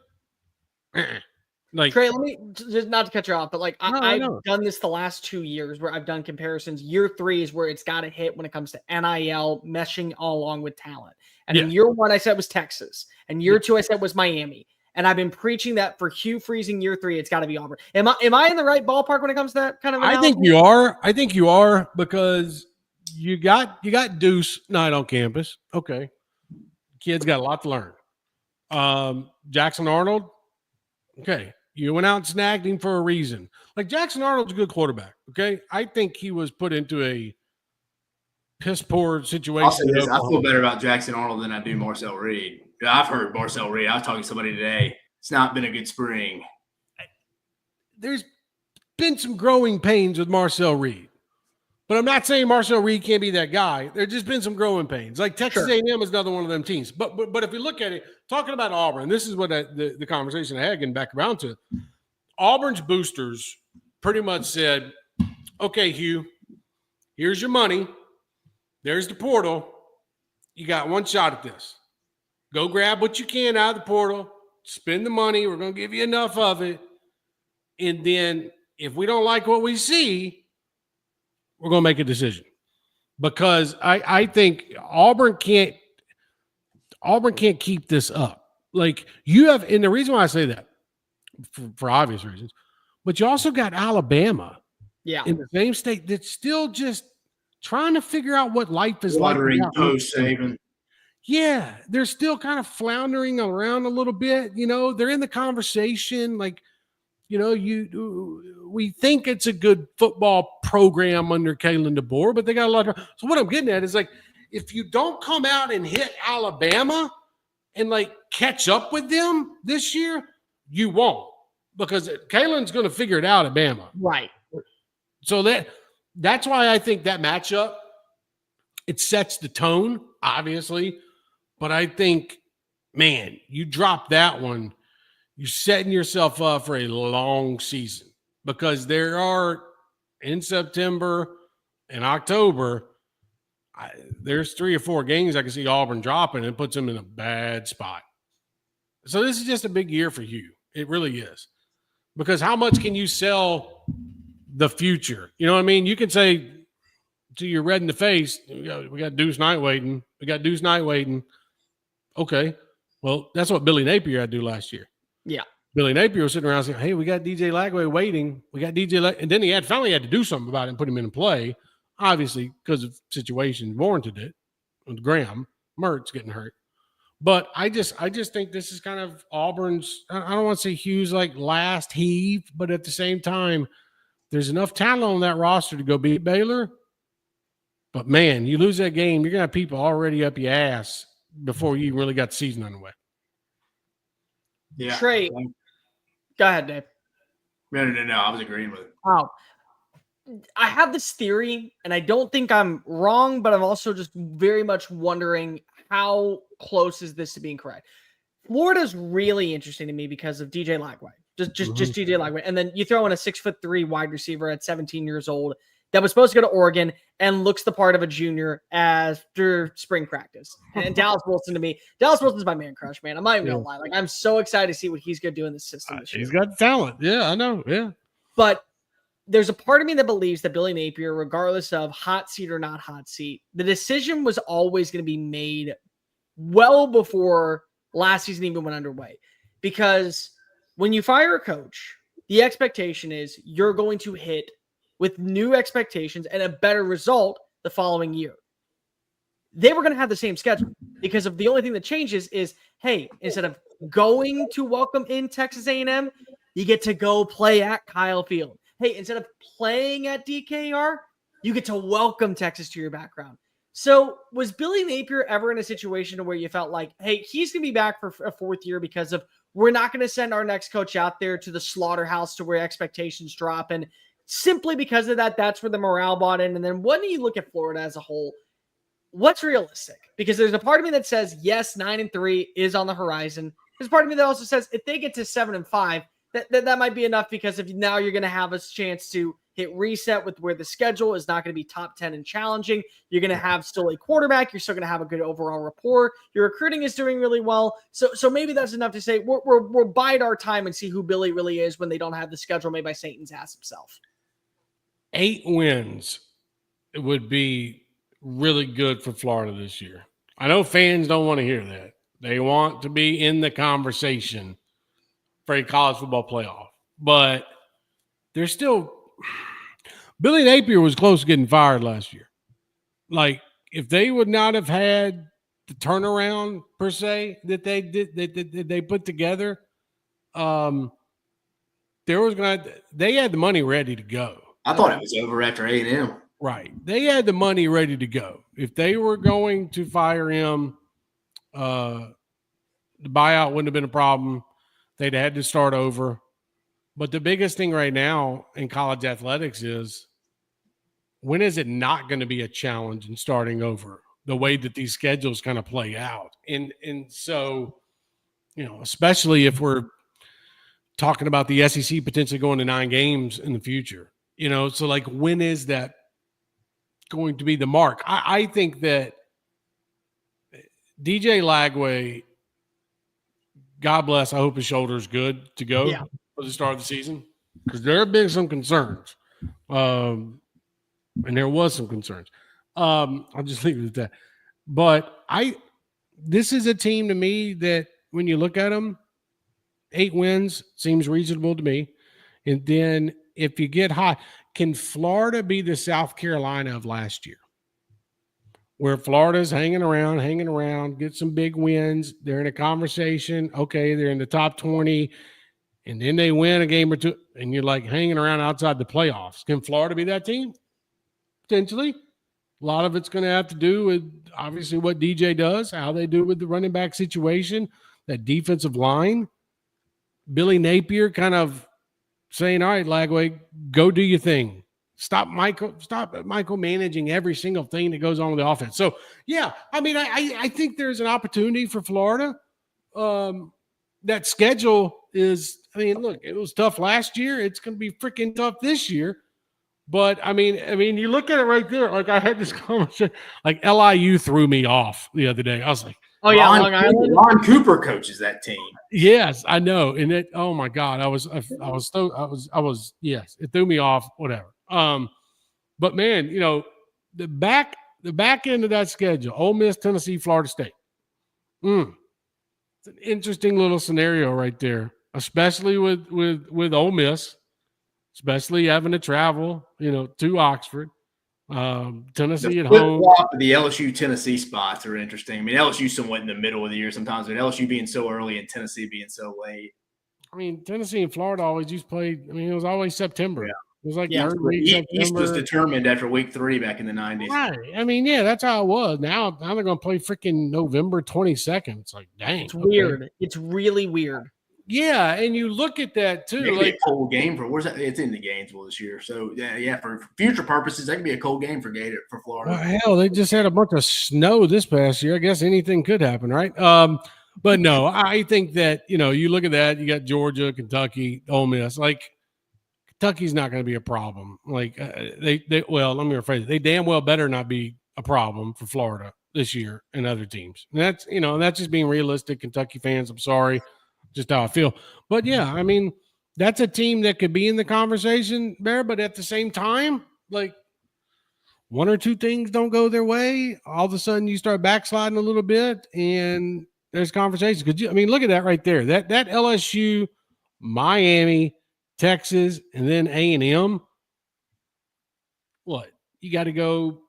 Like Trey, let me just not to cut you off, but like I've done this the last 2 years where I've done comparisons. Year 3 is where it's got to hit when it comes to NIL meshing all along with talent. And in year 1, I said was Texas, and year 2, I said was Miami. And I've been preaching that for Hugh Freeze in year 3, it's got to be Auburn. Am I in the right ballpark when it comes to that kind of analysis? I think you are because you got Deuce night on campus. Okay. Kid's got a lot to learn. Jackson Arnold. Okay. You went out and snagged him for a reason. Like Jackson Arnold's a good quarterback. Okay. I think he was put into a piss poor situation. I feel better about Jackson Arnold than I do Marcel Reed. I've heard Marcel Reed. I was talking to somebody today. It's not been a good spring. There's been some growing pains with Marcel Reed. But I'm not saying Marcel Reed can't be that guy. There's just been some growing pains. Like Texas A&M is another one of them teams. But if you look at it, talking about Auburn, this is what the conversation I had getting back around to. Auburn's boosters pretty much said, okay, Hugh, here's your money. There's the portal. You got one shot at this. Go grab what you can out of the portal. Spend the money. We're going to give you enough of it. And then if we don't like what we see, we're going to make a decision. Because I think Auburn can't keep this up. Like you have, and the reason why I say that, for obvious reasons, but you also got Alabama in the same state that's still just trying to figure out what life is like. Post Saban. Yeah, they're still kind of floundering around a little bit. You know, they're in the conversation. Like, you know, we think it's a good football program under Kalen DeBoer, but they got a lot of. So what I'm getting at is like, if you don't come out and hit Alabama and like catch up with them this year, you won't, because Kalen's going to figure it out at Bama. Right. So that's why I think that matchup, it sets the tone, obviously. But I think, man, you drop that one, you're setting yourself up for a long season, because there are, in September and October, there's 3 or 4 games I can see Auburn dropping, and puts them in a bad spot. So this is just a big year for you. It really is. Because how much can you sell the future? You know what I mean? You can say to your red in the face, we got Deuce Knight waiting. We got Deuce Knight waiting. Okay. Well, that's what Billy Napier had to do last year. Yeah. Billy Napier was sitting around saying, hey, we got DJ Lagway waiting. We got and then he finally had to do something about it and put him in play, obviously, because of situations warranted it with Graham Mertz getting hurt. But I just think this is kind of Auburn's, I don't want to say Hugh's like last heave, but at the same time, there's enough talent on that roster to go beat Baylor. But man, you lose that game, you're going to have people already up your ass before you really got the season underway. Yeah. Trey, go ahead, Dave. No. I was agreeing with it. Oh, I have this theory, and I don't think I'm wrong, but I'm also just very much wondering how close is this to being correct. Florida's really interesting to me because of DJ Lagway. Just DJ Lagway. And then you throw in a 6'3" wide receiver at 17 years old that was supposed to go to Oregon and looks the part of a junior after spring practice. And Dallas Wilson, to me, Dallas Wilson's my man crush, man. I'm not even going to lie. Like, I'm so excited to see what he's going to do in the system this year. He's got talent. Yeah, I know. Yeah. But there's a part of me that believes that Billy Napier, regardless of hot seat or not hot seat, the decision was always going to be made well before last season even went underway. Because when you fire a coach, the expectation is you're going to hit with new expectations and a better result the following year. They were going to have the same schedule because of the only thing that changes is, hey, instead of going to welcome in Texas A&M, you get to go play at Kyle Field. Hey, instead of playing at DKR, you get to welcome Texas to your background. So was Billy Napier ever in a situation where you felt like, hey, he's going to be back for a fourth year because of we're not going to send our next coach out there to the slaughterhouse to where expectations drop. And simply because of that, that's where the morale bought in. And then when you look at Florida as a whole, what's realistic? Because there's a part of me that says, yes, 9-3 is on the horizon. There's a part of me that also says if they get to 7-5, that might be enough because if now you're going to have a chance to hit reset with where the schedule is not going to be top 10 and challenging. You're going to have still a quarterback. You're still going to have a good overall rapport. Your recruiting is doing really well. So maybe that's enough to say we'll bide our time and see who Billy really is when they don't have the schedule made by Satan's ass himself. 8 wins would be really good for Florida this year. I know fans don't want to hear that. They want to be in the conversation for a college football playoff, but there's still Billy Napier was close to getting fired last year. Like if they would not have had the turnaround per se that they did, they put together, they had the money ready to go. I thought it was over after A&M. Right. They had the money ready to go. If they were going to fire him, the buyout wouldn't have been a problem. They'd had to start over. But the biggest thing right now in college athletics is when is it not going to be a challenge in starting over the way that these schedules kind of play out? And so, especially if we're talking about the SEC potentially going to 9 games in the future, so like when is that going to be the mark? I think that DJ Lagway, God bless, I hope his shoulder is good to go for the start of the season because there have been some concerns. And there was some concerns. I'll just leave it at that. But this is a team to me that when you look at them, 8 wins seems reasonable to me. And then if you get high, can Florida be the South Carolina of last year? Where Florida's hanging around, get some big wins. They're in a conversation. Okay, they're in the top 20, and then they win a game or two, and you're like hanging around outside the playoffs. Can Florida be that team? Potentially. A lot of it's going to have to do with, obviously, what DJ does, how they do with the running back situation, that defensive line. Billy Napier kind of saying, all right, Lagway, go do your thing. Stop micromanaging every single thing that goes on with the offense. So, yeah, I mean, I think there's an opportunity for Florida. That schedule is, I mean, look, it was tough last year. It's going to be freaking tough this year. But, I mean, you look at it right there. Like, I had this conversation. Like, LIU threw me off the other day. I was like, oh, yeah, Long Island. Ron Cooper coaches that team. Yes, I know. And oh, my God, yes, it threw me off, whatever. But man, the back end of that schedule, Ole Miss, Tennessee, Florida State. It's an interesting little scenario right there, especially with Ole Miss, especially having to travel, to Oxford. Tennessee at home. The LSU Tennessee spots are interesting. I mean, LSU somewhat in the middle of the year sometimes, but LSU being so early and Tennessee being so late. I mean, Tennessee and Florida always used to play. I mean, it was always September. Yeah. It was like East was determined after week 3 back in the 90s. Right. I mean, yeah, that's how it was. Now they're going to play freaking November 22nd. It's like, dang. It's weird. It's really weird. Yeah, and you look at that too. It could be a cold game for where's that? It's in the Gainesville this year. So yeah, for future purposes, that could be a cold game for Florida. Well, hell, they just had a bunch of snow this past year. I guess anything could happen, right? But no, I think that you look at that. You got Georgia, Kentucky, Ole Miss. Like Kentucky's not going to be a problem. Like let me rephrase it. They damn well better not be a problem for Florida this year and other teams. And that's just being realistic. Kentucky fans, I'm sorry. Just how I feel. But yeah, I mean, that's a team that could be in the conversation there, but at the same time, like one or two things don't go their way, all of a sudden you start backsliding a little bit, and there's conversations. Because I mean, look at that right there. That LSU, Miami, Texas, and then A&M. What you got to go?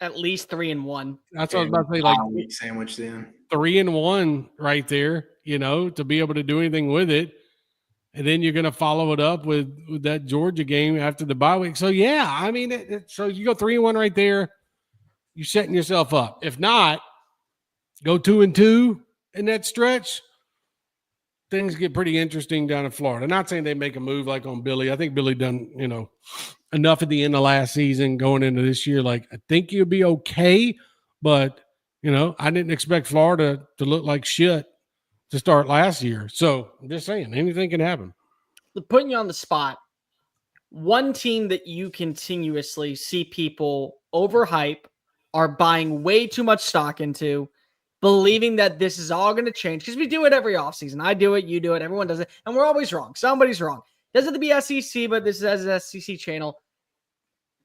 At least 3-1. That's what I was about to say. Like week sandwich, then 3-1 right there. To be able to do anything with it. And then you're going to follow it up with that Georgia game after the bye week. So, yeah, I mean, so you go 3-1 right there. You're setting yourself up. If not, go 2-2 in that stretch. Things get pretty interesting down in Florida. Not saying they make a move like on Billy. I think Billy done, enough at the end of last season going into this year. Like, I think you'll be okay. But, I didn't expect Florida to look like shit to start last year. So I'm just saying, anything can happen. Putting you on the spot, one team that you continuously see people overhype, are buying way too much stock into, believing that this is all going to change, because we do it every offseason. I do it, you do it, everyone does it, and we're always wrong. Somebody's wrong. Doesn't have to be SEC, but this is as an SEC channel.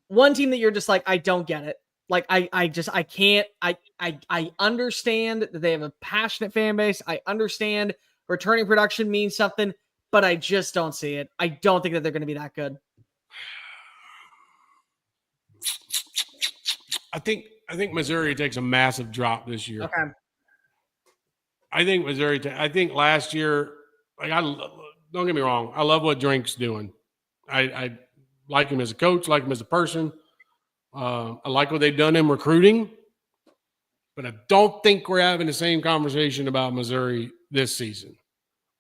One team that you're just like, I don't get it. Like, I can't, I understand that they have a passionate fan base. I understand returning production means something, but I just don't see it. I don't think that they're going to be that good. I think Missouri takes a massive drop this year. Okay. I think last year, like, don't get me wrong, I love what Drink's doing. I like him as a coach, like him as a person. I like what they've done in recruiting, but I don't think we're having the same conversation about Missouri this season.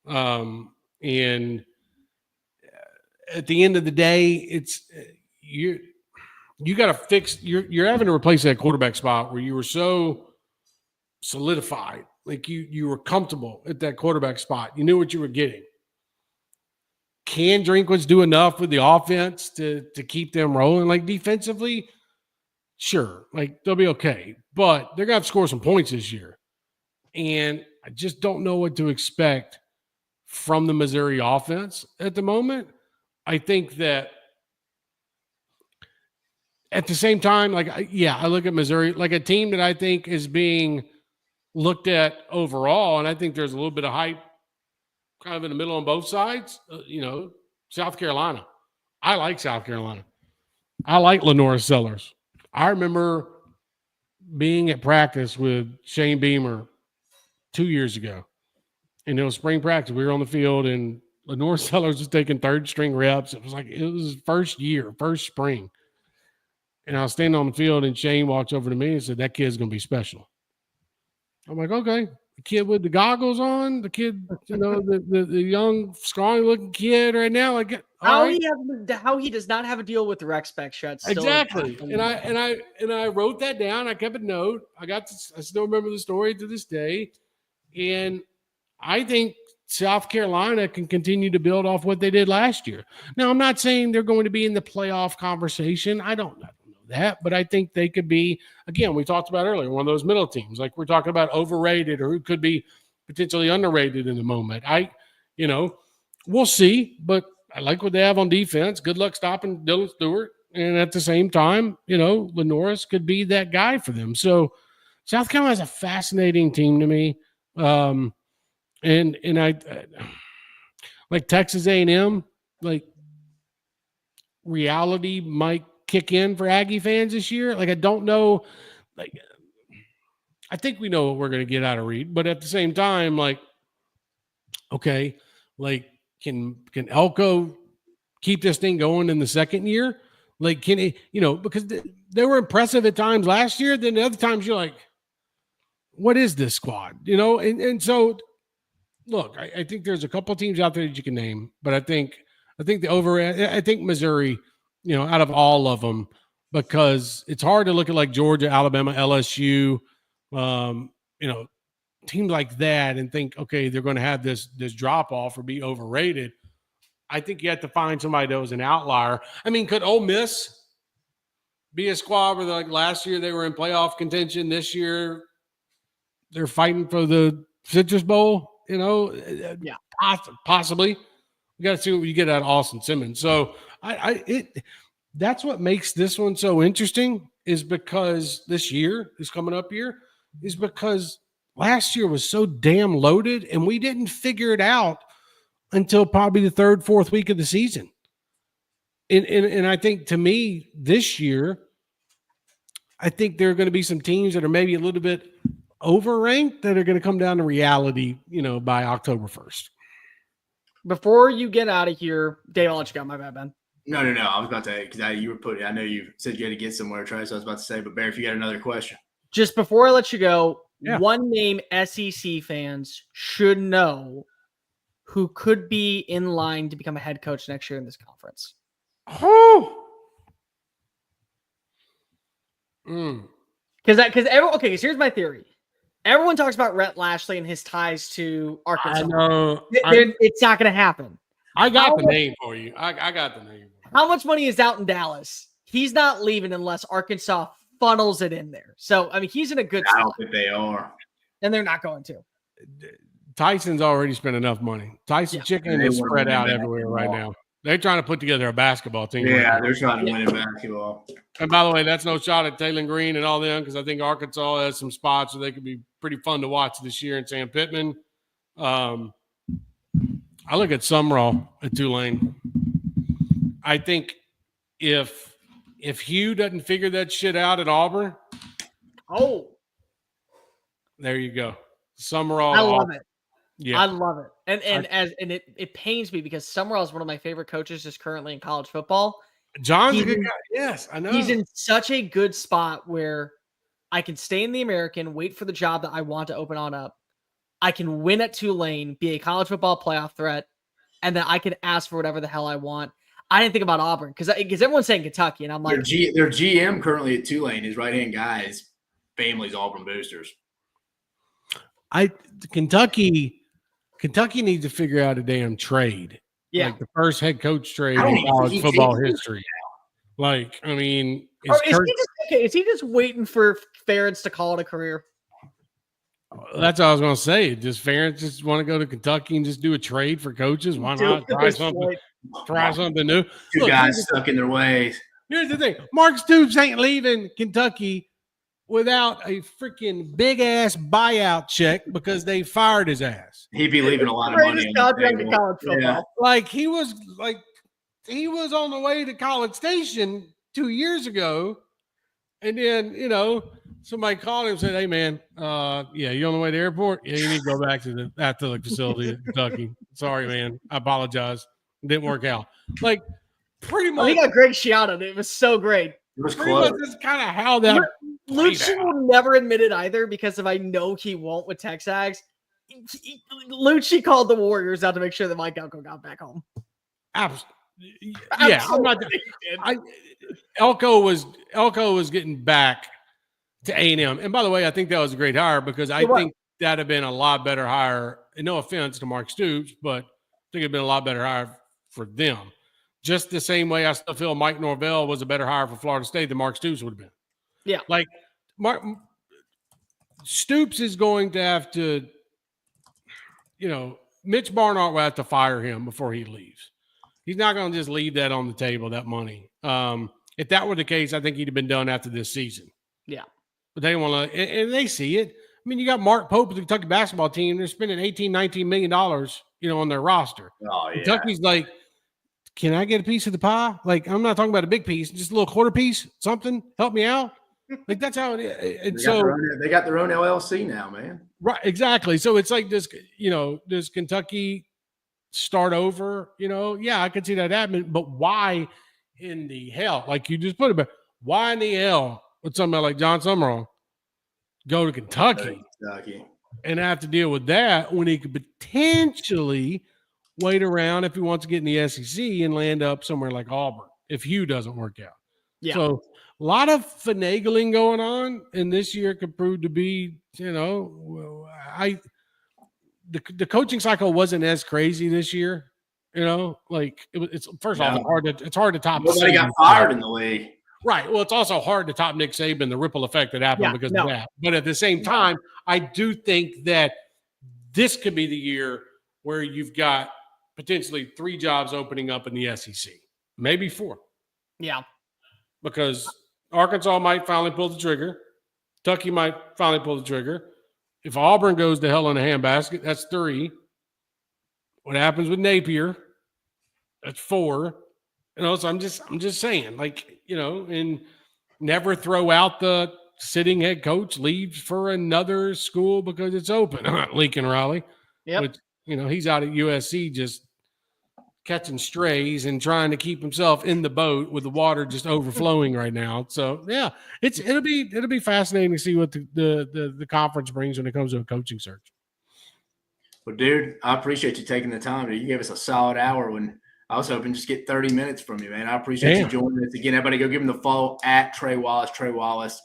And at the end of the day, it's you got to fix. You're having to replace that quarterback spot where you were so solidified, like you were comfortable at that quarterback spot. You knew what you were getting. Can Drinkwitz do enough with the offense to keep them rolling? Like, defensively, sure, like they'll be okay, but they're gonna have to score some points this year. And I just don't know what to expect from the Missouri offense at the moment. I think that at the same time, I look at Missouri like a team that I think is being looked at overall, and I think there's a little bit of hype kind of in the middle on both sides. South Carolina. I like South Carolina. I like Lenora Sellers. I remember being at practice with Shane Beamer 2 years ago. And it was spring practice. We were on the field, and Lenora Sellers was taking third string reps. It was his first year, first spring. And I was standing on the field, and Shane walked over to me and said, "That kid's going to be special." I'm like, okay. The kid with the goggles on, the kid, the young, scrawny-looking kid right now. Like, how he does not have a deal with the rec spec shut. Exactly. And I wrote that down. I kept a note. I still remember the story to this day. And I think South Carolina can continue to build off what they did last year. Now, I'm not saying they're going to be in the playoff conversation. I don't know that, but I think they could be, again, we talked about earlier, one of those middle teams. Like, we're talking about overrated or who could be potentially underrated in the moment. We'll see, but I like what they have on defense. Good luck stopping Dylan Stewart. And at the same time, Lenoris could be that guy for them. So South Carolina is a fascinating team to me. And I like Texas A&M, like reality might kick in for Aggie fans this year. Like, I don't know. Like, I think we know what we're going to get out of Reed, but at the same time, like, okay, like, can Elko keep this thing going in the second year? Like, can he, because they were impressive at times last year. Then the other times you're like, what is this squad? And so look, I think there's a couple of teams out there that you can name, but I think Missouri, out of all of them, because it's hard to look at like Georgia, Alabama, LSU, teams like that and think, okay, they're going to have this drop off or be overrated. I think you have to find somebody that was an outlier. I mean, could Ole Miss be a squad where, like, last year they were in playoff contention? This year they're fighting for the Citrus Bowl, Yeah, possibly. You got to see what you get out of Austin Simmons. So that's what makes this one so interesting, is because this coming up year, is because last year was so damn loaded and we didn't figure it out until probably the third, fourth week of the season. And I think, to me, this year, I think there are going to be some teams that are maybe a little bit overranked that are going to come down to reality, by October 1st. Before you get out of here, Dave, I'll let you go. My bad, Ben. No. I was about to, because I know you said you had to get somewhere, Trey, so I was about to say, but Bear, if you got another question. Just before I let you go, Yeah. One name SEC fans should know who could be in line to become a head coach next year in this conference. Oh. Because here's my theory. Everyone talks about Rhett Lashley and his ties to Arkansas. I know. It's not going to happen. I got the name for you. I got the name. How much money is out in Dallas? He's not leaving unless Arkansas funnels it in there. So, I mean, he's in a good spot. I don't think they are. And they're not going to. Tyson's already spent enough money. Tyson Chicken is spread out everywhere right now. They're trying to put together a basketball team. Yeah, they're trying to win in basketball. And by the way, that's no shot at Taylor Green and all them, because I think Arkansas has some spots where they could be pretty fun to watch this year in Sam Pittman. I look at Summerall at Tulane. I think if Hugh doesn't figure that shit out at Auburn, there you go. Summerall. I love it. Yeah, I love it. And it pains me because Summerall is one of my favorite coaches just currently in college football. John's a good guy. Yes, I know. He's in such a good spot where I can stay in the American, wait for the job that I want to open on up. I can win at Tulane, be a college football playoff threat, and then I can ask for whatever the hell I want. I didn't think about Auburn because everyone's saying Kentucky, and I'm like, their GM currently at Tulane, his right-hand guy, his family's Auburn boosters. Kentucky needs to figure out a damn trade. Yeah. Like the first head coach trade in college football history. Like, I mean, is he just waiting for Ferentz to call it a career? That's what I was going to say. Does Ferentz just want to go to Kentucky and just do a trade for coaches? Why not try something new? Two guys stuck in their ways. Here's the thing. Mark Stoops ain't leaving Kentucky without a freaking big-ass buyout check because they fired his ass. He'd be leaving a lot of money on the table. College football. Yeah. Like he was on the way to College Station 2 years ago, and then somebody called him and said, "Hey man, you on the way to the airport? Yeah, you need to go back to the athletic facility in Kentucky. Sorry, man, I apologize. It didn't work out." Like pretty much. He got Greg shouted. It was so great. It was pretty close. much that's kind of how that. Lucci will never admit it either because if I know he won't with Texags. Lucci called the Warriors out to make sure that Mike Elko got back home. Absolutely. Yeah, I'm not. Elko was getting back to A&M, and by the way, I think that was a great hire because I think that'd have been a lot better hire. And no offense to Mark Stoops, but I think it'd been a lot better hire for them. Just the same way I still feel Mike Norvell was a better hire for Florida State than Mark Stoops would have been. Yeah, like Stoops is going to have to. Mitch Barnhart will have to fire him before he leaves. He's not going to just leave that on the table, that money. If that were the case, I think he'd have been done after this season. Yeah. But they want to, and they see it. I mean, you got Mark Pope with the Kentucky basketball team. They're spending $18, $19 million, on their roster. Oh, yeah. Kentucky's like, can I get a piece of the pie? Like, I'm not talking about a big piece, just a little quarter piece, something. Help me out. Like, that's how it is. And they got their own LLC now, man. Right, exactly. So it's like this, does Kentucky start over? Yeah, I could see that happening. But why in the hell, like you just put it, why in the hell would somebody like John Summerall go to Kentucky and have to deal with that when he could potentially wait around if he wants to get in the SEC and land up somewhere like Auburn if Hugh doesn't work out? Yeah. So a lot of finagling going on, and this year could prove to be, the coaching cycle wasn't as crazy this year. It's first off it's hard to top. Nobody got fired in the league. Right. Well, it's also hard to top Nick Saban, the ripple effect that happened because of that. But at the same time, I do think that this could be the year where you've got potentially 3 jobs opening up in the SEC, maybe 4. Yeah. Because Arkansas might finally pull the trigger. Kentucky might finally pull the trigger. If Auburn goes to hell in a handbasket, that's 3. What happens with Napier? That's 4. So I'm just saying, and never throw out the sitting head coach leaves for another school because it's open. Lincoln Riley, which he's out at USC just catching strays and trying to keep himself in the boat with the water just overflowing right now. So yeah, it'll be fascinating to see what the conference brings when it comes to a coaching search. Well, dude, I appreciate you taking the time. You gave us a solid hour when I was hoping just get 30 minutes from you, man. I appreciate you joining us again. Everybody go give him the follow at Trey Wallace. Trey Wallace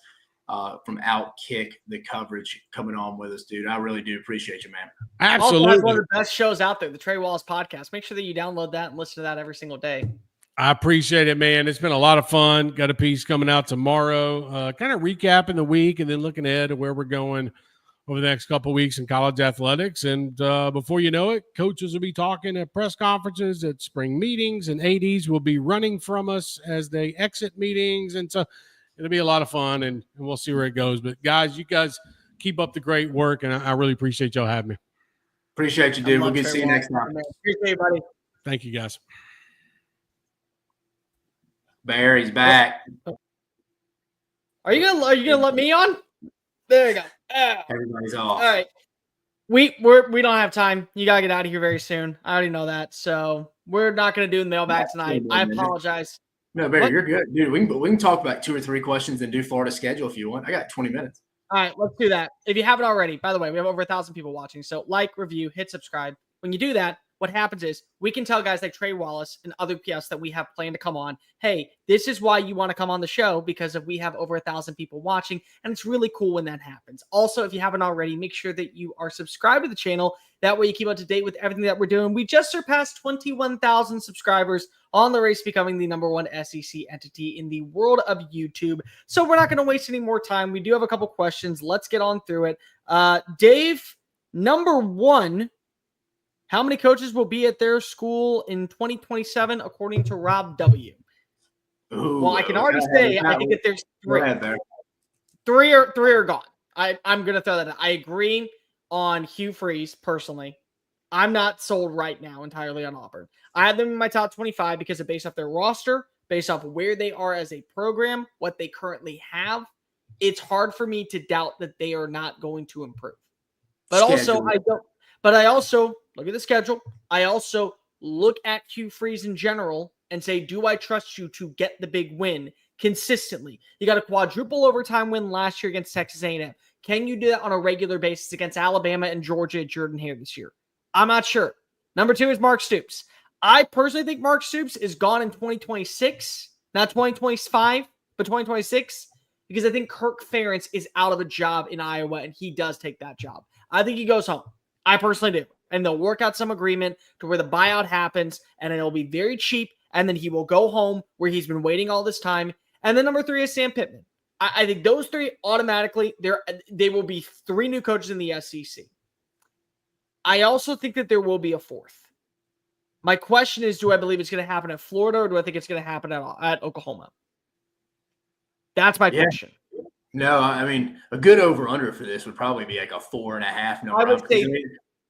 from OutKick, the coverage coming on with us, dude. I really do appreciate you, man. Absolutely. Also, one of the best shows out there, the Trey Wallace podcast. Make sure that you download that and listen to that every single day. I appreciate it, man. It's been a lot of fun. Got a piece coming out tomorrow, kind of recapping the week and then looking ahead at where we're going over the next couple of weeks in college athletics. And before you know it, coaches will be talking at press conferences, at spring meetings, and ADs will be running from us as they exit meetings. And so it'll be a lot of fun, and we'll see where it goes. But, guys, you guys keep up the great work, and I really appreciate y'all having me. Appreciate you, dude. We'll get to see you next time. Appreciate you, buddy. Thank you, guys. Barry's back. Are you gonna let me on? There you go. Everybody's off. All right. We don't have time. You gotta get out of here very soon. I already know that. So we're not gonna do the mailbag tonight. I apologize. No, Barry, you're good, dude. We can talk about 2 or 3 questions and do Florida schedule if you want. I got 20 minutes. All right, let's do that. If you haven't already, by the way, we have over 1,000 people watching. So like, review, hit subscribe. When you do that, what happens is we can tell guys like Trey Wallace and other guests that we have planned to come on, hey, this is why you want to come on the show, because we have over 1,000 people watching, and it's really cool when that happens. Also, if you haven't already, make sure that you are subscribed to the channel. That way you keep up to date with everything that we're doing. We just surpassed 21,000 subscribers on the race to becoming the #1 SEC entity in the world of YouTube. So we're not going to waste any more time. We do have a couple questions. Let's get on through it. Dave, number 1, how many coaches will be at their school in 2027, according to Rob W? Ooh, well, I can already say I think that there's 3. Three are gone. I'm going to throw that out. I agree on Hugh Freeze, personally. I'm not sold right now entirely on Auburn. I have them in my top 25 because of based off their roster, based off where they are as a program, what they currently have. It's hard for me to doubt that they are not going to improve. But I also look at the schedule. I also look at Hugh Freeze in general and say, do I trust you to get the big win consistently? You got a quadruple overtime win last year against Texas A&M. Can you do that on a regular basis against Alabama and Georgia at Jordan-Hare this year? I'm not sure. Number 2 is Mark Stoops. I personally think Mark Stoops is gone in 2026, not 2025, but 2026, because I think Kirk Ferentz is out of a job in Iowa, and he does take that job. I think he goes home. I personally do. And they'll work out some agreement to where the buyout happens, and it'll be very cheap, and then he will go home where he's been waiting all this time. And then number 3 is Sam Pittman. I think those 3 automatically, they will be 3 new coaches in the SEC. I also think that there will be a 4th. My question is, do I believe it's going to happen at Florida, or do I think it's going to happen at Oklahoma? That's my question. No, I mean, a good over-under for this would probably be like a 4.5 number. I would say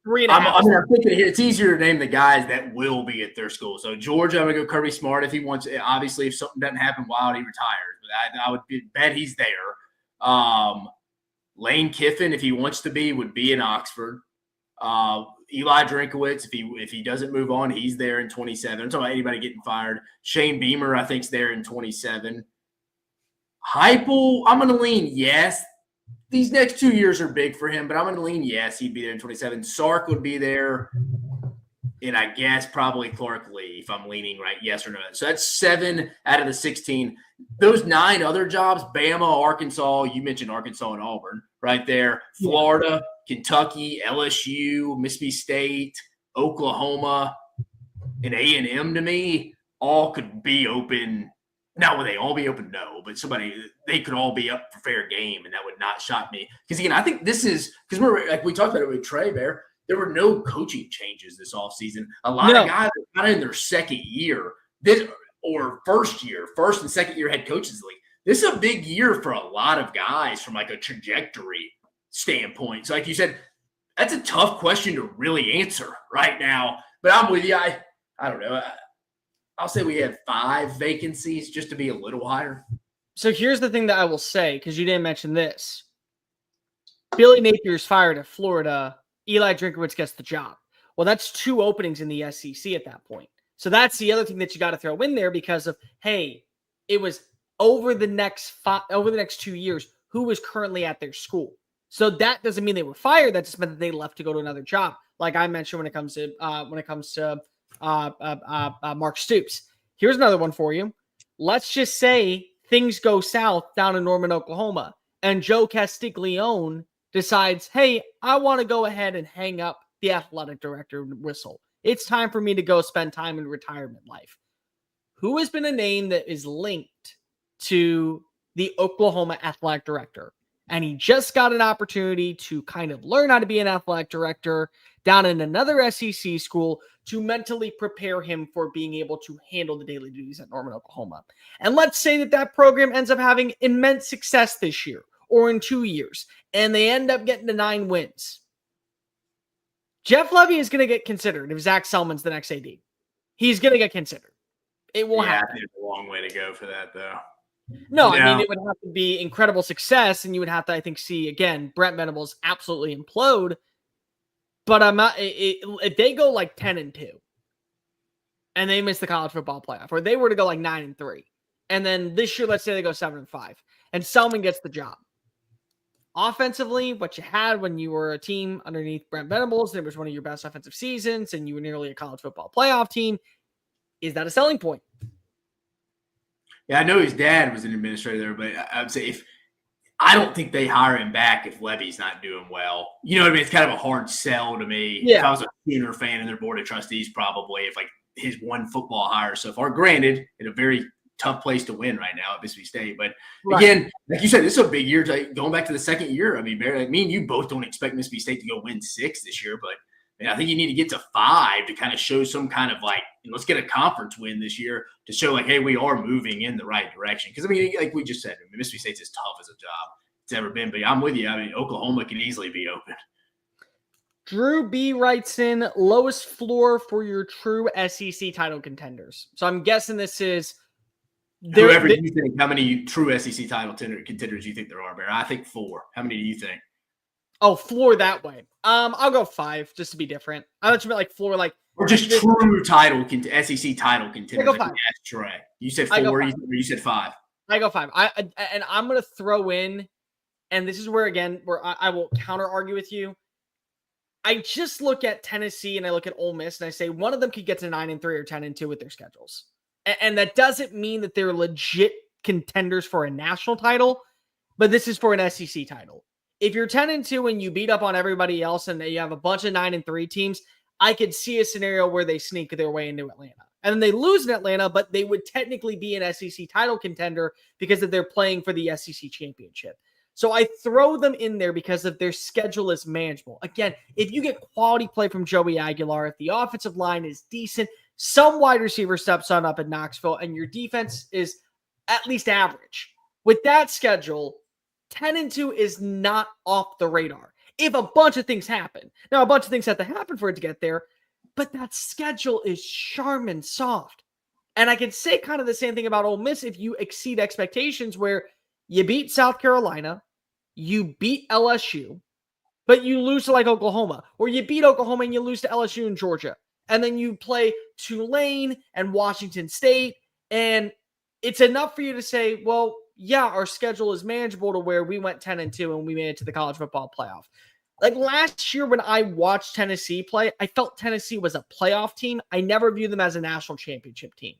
3.5. I'm thinking here, it's easier to name the guys that will be at their school. So Georgia, I'm going to go Kirby Smart if he wants. Obviously, if something doesn't happen wild, he retires. But I would bet he's there. Lane Kiffin, if he wants to be, would be in Oxford. Eli Drinkowitz, if he doesn't move on, he's there in 27. I'm talking about anybody getting fired. Shane Beamer, I think, is there in 27. Heupel, I'm going to lean yes. These next 2 years are big for him, but I'm going to lean yes. He'd be there in 27. Sark would be there, and I guess probably Clark Lee if I'm leaning right yes or no. So that's 7 out of the 16. Those 9 other jobs, Bama, Arkansas, you mentioned Arkansas and Auburn right there, Florida, Kentucky, LSU, Mississippi State, Oklahoma, and A&M to me all could be open. Now, will they all be open? No, but they could all be up for fair game, and that would not shock me. Because, again, I think this is – because we talked about it with Trey Bear. there were no coaching changes this offseason. A lot of guys are not in their second year or first and second year head coaches league. This is a big year for a lot of guys from like a trajectory standpoint. So like you said, that's a tough question to really answer right now. But I'm with you. I don't know. I'll say we have 5 vacancies just to be a little higher. So here's the thing that I will say, because you didn't mention this. Billy Napier's fired at Florida. Eli Drinkowitz gets the job. Well, that's 2 openings in the SEC at that point. So that's the other thing that you got to throw in there because of, hey, it was over the next 2 years, who was currently at their school. So that doesn't mean they were fired. That just meant that they left to go to another job. Like I mentioned when it comes to Mark Stoops. Here's another one for you. Let's just say things go south down in Norman, Oklahoma, and Joe Castiglione decides, hey, I want to go ahead and hang up the athletic director whistle. It's time for me to go spend time in retirement life. Who has been a name that is linked to the Oklahoma athletic director? And he just got an opportunity to kind of learn how to be an athletic director down in another SEC school to mentally prepare him for being able to handle the daily duties at Norman, Oklahoma. And let's say that program ends up having immense success this year or in 2 years, and they end up getting to 9 wins. Jeff Levy is going to get considered if Zach Selman's the next AD. He's going to get considered. It will happen. There's a long way to go for that, though. No, I mean, it would have to be incredible success, and you would have to, I think, see, again, Brent Venables absolutely implode. But I'm not. If they go like 10-2, and they miss the college football playoff, or they were to go like 9-3, and then this year, let's say they go 7-5, and Selman gets the job. Offensively, what you had when you were a team underneath Brent Venables, and it was one of your best offensive seasons, and you were nearly a college football playoff team, is that a selling point? Yeah, I know his dad was an administrator there, but I would say I don't think they hire him back if Levy's not doing well. You know what I mean? It's kind of a hard sell to me. Yeah. If I was a Sooner fan in their board of trustees, probably if like his one football hire so far. Granted, in a very tough place to win right now at Mississippi State. But again, like you said, this is a big year. Going back to the second year, I mean, Barry, me and you both don't expect Mississippi State to go win 6 this year, but I think you need to get to 5 to kind of show some kind of like, let's get a conference win this year to show like, hey, we are moving in the right direction. Because, I mean, like we just said, Mississippi State's as tough as a job it's ever been. But I'm with you. I mean, Oklahoma can easily be open. Drew B writes in, lowest floor for your true SEC title contenders. So I'm guessing this is whoever you think. How many true SEC title contenders do you think there are, Bear? I think 4. How many do you think? Oh, floor that way. I'll go 5 just to be different. I thought you meant like floor, like or just true title SEC title contenders. I go 5. Trey, you said 4. You said 5. I go 5. And I'm gonna throw in, and this is where I will counter argue with you. I just look at Tennessee and I look at Ole Miss and I say one of them could get to 9-3 or 10-2 with their schedules, and that doesn't mean that they're legit contenders for a national title, but this is for an SEC title. If you're 10-2 and you beat up on everybody else and you have a bunch of 9-3 teams, I could see a scenario where they sneak their way into Atlanta. And then they lose in Atlanta, but they would technically be an SEC title contender because they're playing for the SEC championship. So I throw them in there because of their schedule is manageable. Again, if you get quality play from Joey Aguilar, if the offensive line is decent, some wide receiver steps on up in Knoxville, and your defense is at least average. With that schedule, 10-2 is not off the radar. If a bunch of things happen. Now, a bunch of things have to happen for it to get there, but that schedule is charmin soft. And I can say kind of the same thing about Ole Miss if you exceed expectations where you beat South Carolina, you beat LSU, but you lose to like Oklahoma, or you beat Oklahoma and you lose to LSU and Georgia. And then you play Tulane and Washington State, and it's enough for you to say, well, yeah, our schedule is manageable to where we went 10-2 and we made it to the college football playoff. Like last year when I watched Tennessee play, I felt Tennessee was a playoff team. I never viewed them as a national championship team.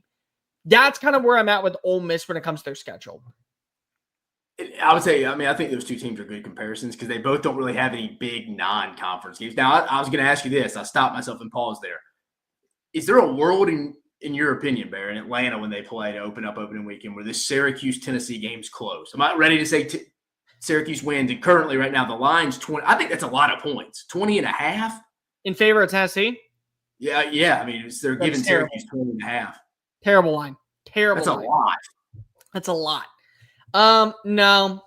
That's kind of where I'm at with Ole Miss when it comes to their schedule. I would say, I think those two teams are good comparisons because they both don't really have any big non-conference games. Now, I was going to ask you this. I stopped myself and paused there. Is there a world in your opinion, Bear, in Atlanta when they play to open up opening weekend where this Syracuse-Tennessee game's close? I'm not ready to say Syracuse wins, and currently right now the line's 20. I think that's a lot of points. 20.5? In favor of Tennessee? Yeah. I mean, they're giving Syracuse 20.5. Terrible line. That's a lot. That's a lot. No.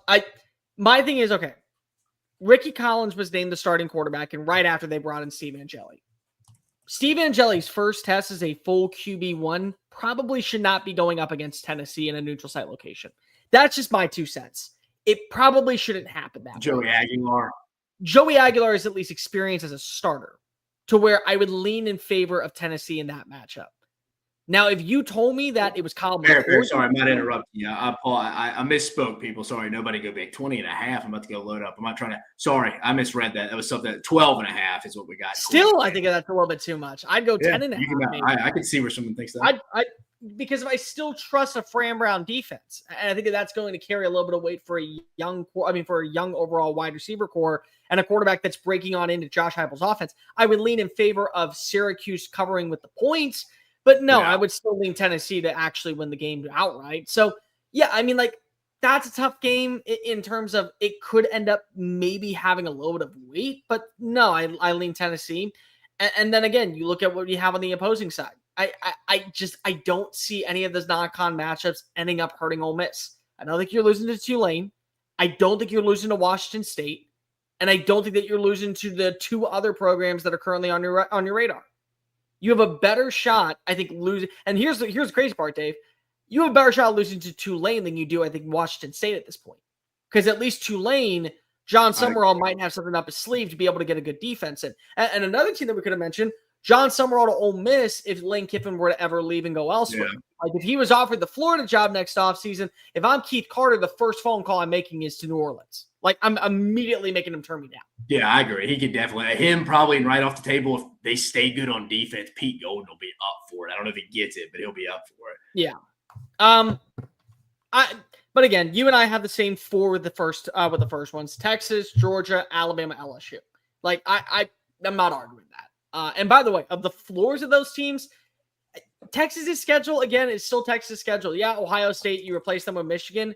My thing is, okay, Ricky Collins was named the starting quarterback, and right after they brought in Steve Angeli. Steve Angeli's first test as a full QB1 probably should not be going up against Tennessee in a neutral site location. That's just my 2 cents. It probably shouldn't happen that way. Joey Aguilar is at least experienced as a starter to where I would lean in favor of Tennessee in that matchup. Now, if you told me that it was Kyle McCord, sorry, I'm not interrupting you. I misspoke, people. Sorry, nobody go back. 20.5. I'm about to go load up. I'm not trying to. Sorry, I misread that. That was something. 12.5 is what we got. Still, I think that's a little bit too much. I'd go 10.5. I can see where someone thinks that. Because I still trust a Fran Brown defense, and I think that's going to carry a little bit of weight for a young overall wide receiver core and a quarterback that's breaking on into Josh Heupel's offense. I would lean in favor of Syracuse covering with the points. But no, I would still lean Tennessee to actually win the game outright. So, yeah, I mean, like, that's a tough game in terms of it could end up maybe having a little bit of weight. But no, I lean Tennessee. And then again, you look at what you have on the opposing side. I don't see any of those non-con matchups ending up hurting Ole Miss. I don't think you're losing to Tulane. I don't think you're losing to Washington State. And I don't think that you're losing to the 2 other programs that are currently on your radar. You have a better shot, I think, losing. And here's the crazy part, Dave. You have a better shot losing to Tulane than you do, I think, Washington State at this point. Because at least Tulane, John Summerall might have something up his sleeve to be able to get a good defense in. And another team that we could have mentioned, John Summerall to Ole Miss if Lane Kiffin were to ever leave and go elsewhere. Yeah. Like if he was offered the Florida job next offseason, if I'm Keith Carter, the first phone call I'm making is to New Orleans. Like I'm immediately making him turn me down. Yeah, I agree. He could definitely him probably right off the table if they stay good on defense. Pete Golden will be up for it. I don't know if he gets it, but he'll be up for it. Yeah. But again, you and I have the same 4 with the first ones: Texas, Georgia, Alabama, LSU. Like I'm not arguing that. And by the way, of the floors of those teams, Texas's schedule again is still Texas' schedule. Yeah, Ohio State, you replace them with Michigan.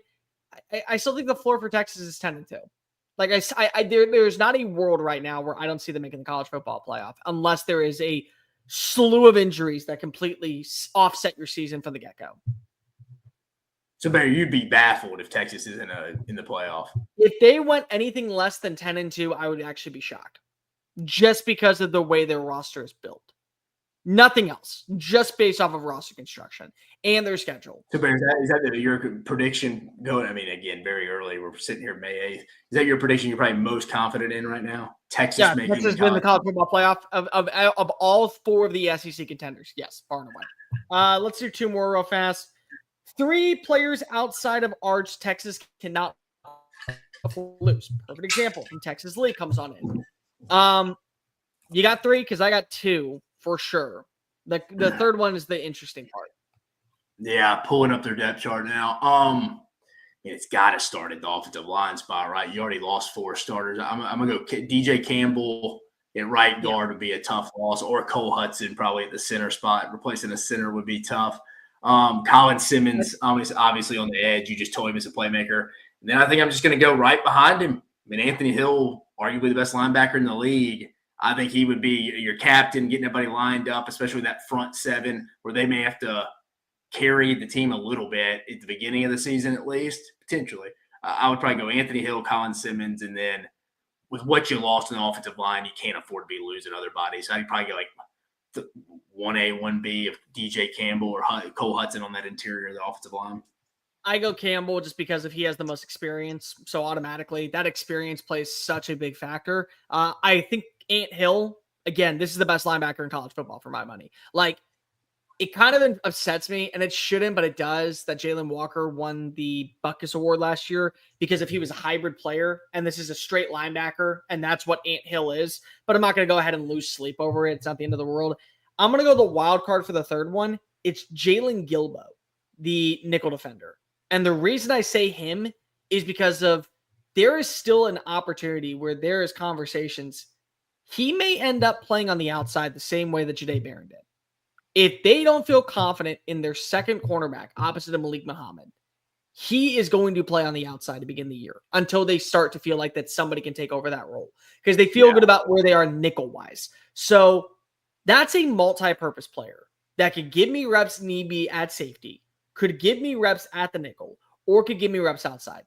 I still think the floor for Texas is 10-2. Like there's not a world right now where I don't see them making the college football playoff unless there is a slew of injuries that completely offset your season from the get-go. So, Barry, you'd be baffled if Texas is in the playoff. If they went anything less than 10-2, I would actually be shocked, just because of the way their roster is built. Nothing else, just based off of roster construction and their schedule. So, Barry, is that your prediction going? I mean, again, very early. We're sitting here May 8th. Is that your prediction you're probably most confident in right now? Texas making Texas win the college football playoff of all 4 of the SEC contenders. Yes, far and away. Let's do 2 more real fast. 3 players outside of Arch, Texas cannot lose. Perfect example. And Texas Lee comes on in. You got 3 because I got 2 for sure. The third one is the interesting part. Yeah, pulling up their depth chart now. It's got to start at the offensive line spot, right? You already lost 4 starters. I'm going to go DJ Campbell at right guard would be a tough loss, or Cole Hudson probably at the center spot. Replacing a center would be tough. Colin Simmons, obviously on the edge. You just told him he's a playmaker. And then I think I'm just going to go right behind him. I mean, Anthony Hill, arguably the best linebacker in the league. I think he would be your captain, getting everybody lined up, especially that front 7 where they may have to carry the team a little bit at the beginning of the season at least, potentially. I would probably go Anthony Hill, Colin Simmons, and then with what you lost in the offensive line, you can't afford to be losing other bodies. I'd probably go like the 1A, 1B of DJ Campbell or Cole Hudson on that interior of the offensive line. I go Campbell just because he has the most experience. So automatically that experience plays such a big factor. I think Ant Hill, again, this is the best linebacker in college football for my money. Like, it kind of upsets me, and it shouldn't, but it does, that Jalen Walker won the Butkus Award last year, because if he was a hybrid player and this is a straight linebacker, and that's what Ant Hill is, but I'm not going to go ahead and lose sleep over it. It's not the end of the world. I'm going to go the wild card for the third one. It's Jalen Gilbo, the nickel defender. And the reason I say him is because of there is still an opportunity where there is conversations. He may end up playing on the outside the same way that Jahdae Barron did. If they don't feel confident in their second cornerback opposite of Malik Muhammad, he is going to play on the outside to begin the year until they start to feel like that somebody can take over that role because they feel good about where they are nickel-wise. So that's a multi-purpose player that could give me reps need be at safety, could give me reps at the nickel, or could give me reps outside.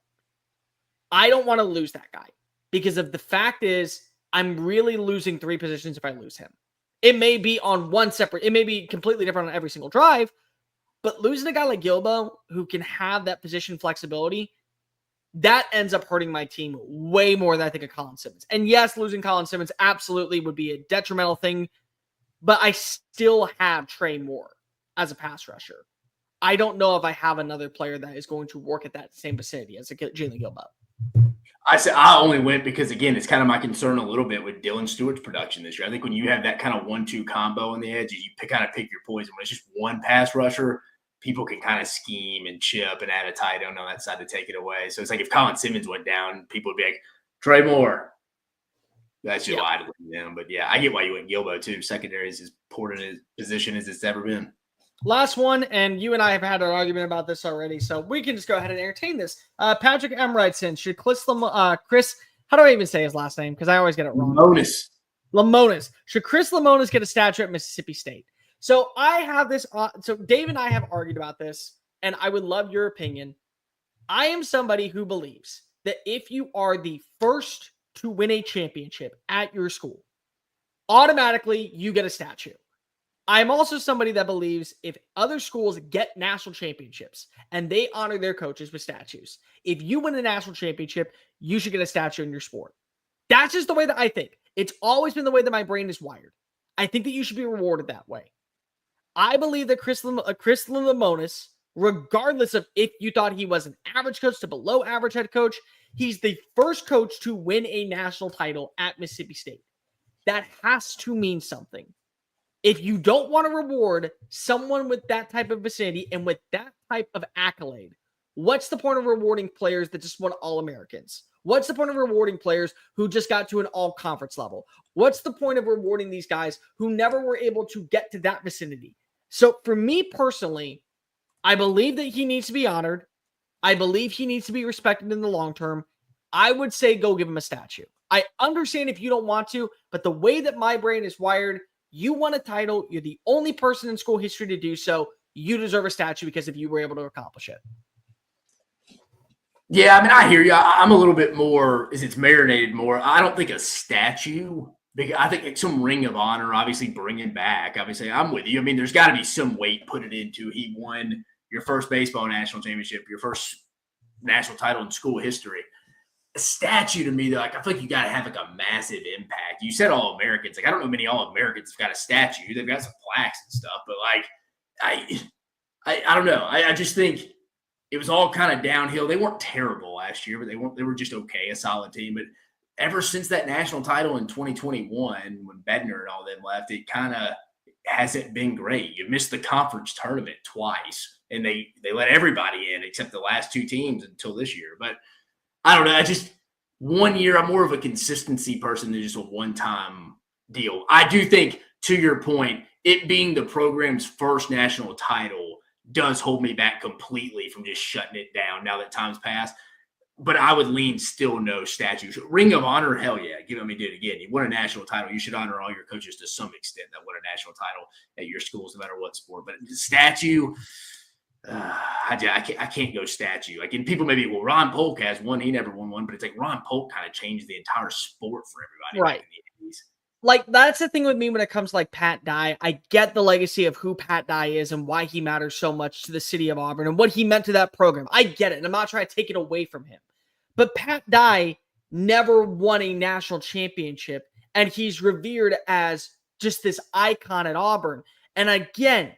I don't want to lose that guy because of the fact is I'm really losing 3 positions if I lose him. It may be on one separate, it may be completely different on every single drive, but losing a guy like Gilbo who can have that position flexibility, that ends up hurting my team way more than I think of Colin Simmons. And yes, losing Colin Simmons absolutely would be a detrimental thing, but I still have Trey Moore as a pass rusher. I don't know if I have another player that is going to work at that same vicinity as Jalen Gilbo. I said I only went because, again, it's kind of my concern a little bit with Dylan Stewart's production this year. I think when you have that kind of 1-2 combo on the edge, you kind of pick your poison. When it's just one pass rusher, people can kind of scheme and chip and add a tight end on that side to take it away. So it's like if Colin Simmons went down, people would be like, Trey Moore. That's just why I didn't look at him. But, yeah, I get why you went Gilbo, too. Secondary is as important a position as it's ever been. Last one, and you and I have had an argument about this already, so we can just go ahead and entertain this. Patrick M. writes in, should Chris, how do I even say his last name? Because I always get it wrong. Lemonis. Should Chris Lemonis get a statue at Mississippi State? So I have this, so Dave and I have argued about this, and I would love your opinion. I am somebody who believes that if you are the first to win a championship at your school, automatically you get a statue. I'm also somebody that believes if other schools get national championships and they honor their coaches with statues, if you win a national championship, you should get a statue in your sport. That's just the way that I think. It's always been the way that my brain is wired. I think that you should be rewarded that way. I believe that Chris Lemonis, regardless of if you thought he was an average coach to below average head coach, he's the first coach to win a national title at Mississippi State. That has to mean something. If you don't want to reward someone with that type of vicinity and with that type of accolade, what's the point of rewarding players that just won All-Americans? What's the point of rewarding players who just got to an all-conference level? What's the point of rewarding these guys who never were able to get to that vicinity? So for me personally, I believe that he needs to be honored. I believe he needs to be respected in the long term. I would say go give him a statue. I understand if you don't want to, but the way that my brain is wired, you won a title. You're the only person in school history to do so. You deserve a statue because if you were able to accomplish it. Yeah, I mean, I hear you. I'm a little bit more, as it's marinated more. I don't think a statue, I think some ring of honor, obviously bringing back. Obviously, I'm with you. I mean, there's got to be some weight put it into. He won your first baseball national championship, your first national title in school history. A statue to me, though, like I feel like you got to have like a massive impact. You said All-Americans. Like I don't know many All-Americans have got a statue. They've got some plaques and stuff, but like I don't know. I just think it was all kind of downhill. They weren't terrible last year, but they were just okay, a solid team. But ever since that national title in 2021, when Bednar and all them left, it kind of hasn't been great. You missed the conference tournament twice, and they let everybody in except the last 2 teams until this year. But I don't know. I just 1 year, I'm more of a consistency person than just a one-time deal. I do think, to your point, it being the program's first national title does hold me back completely from just shutting it down now that time's passed. But I would lean still no statue. Ring of honor, hell yeah. Give me do it again. You won a national title. You should honor all your coaches to some extent that won a national title at your schools, no matter what sport. But the statue – I can't go statue. Like, and people maybe, well, Ron Polk has one. He never won one, but it's like Ron Polk kind of changed the entire sport for everybody. Right. Like, that's the thing with me when it comes to like Pat Dye. I get the legacy of who Pat Dye is and why he matters so much to the city of Auburn and what he meant to that program. I get it. And I'm not trying to take it away from him. But Pat Dye never won a national championship. And he's revered as just this icon at Auburn. And again,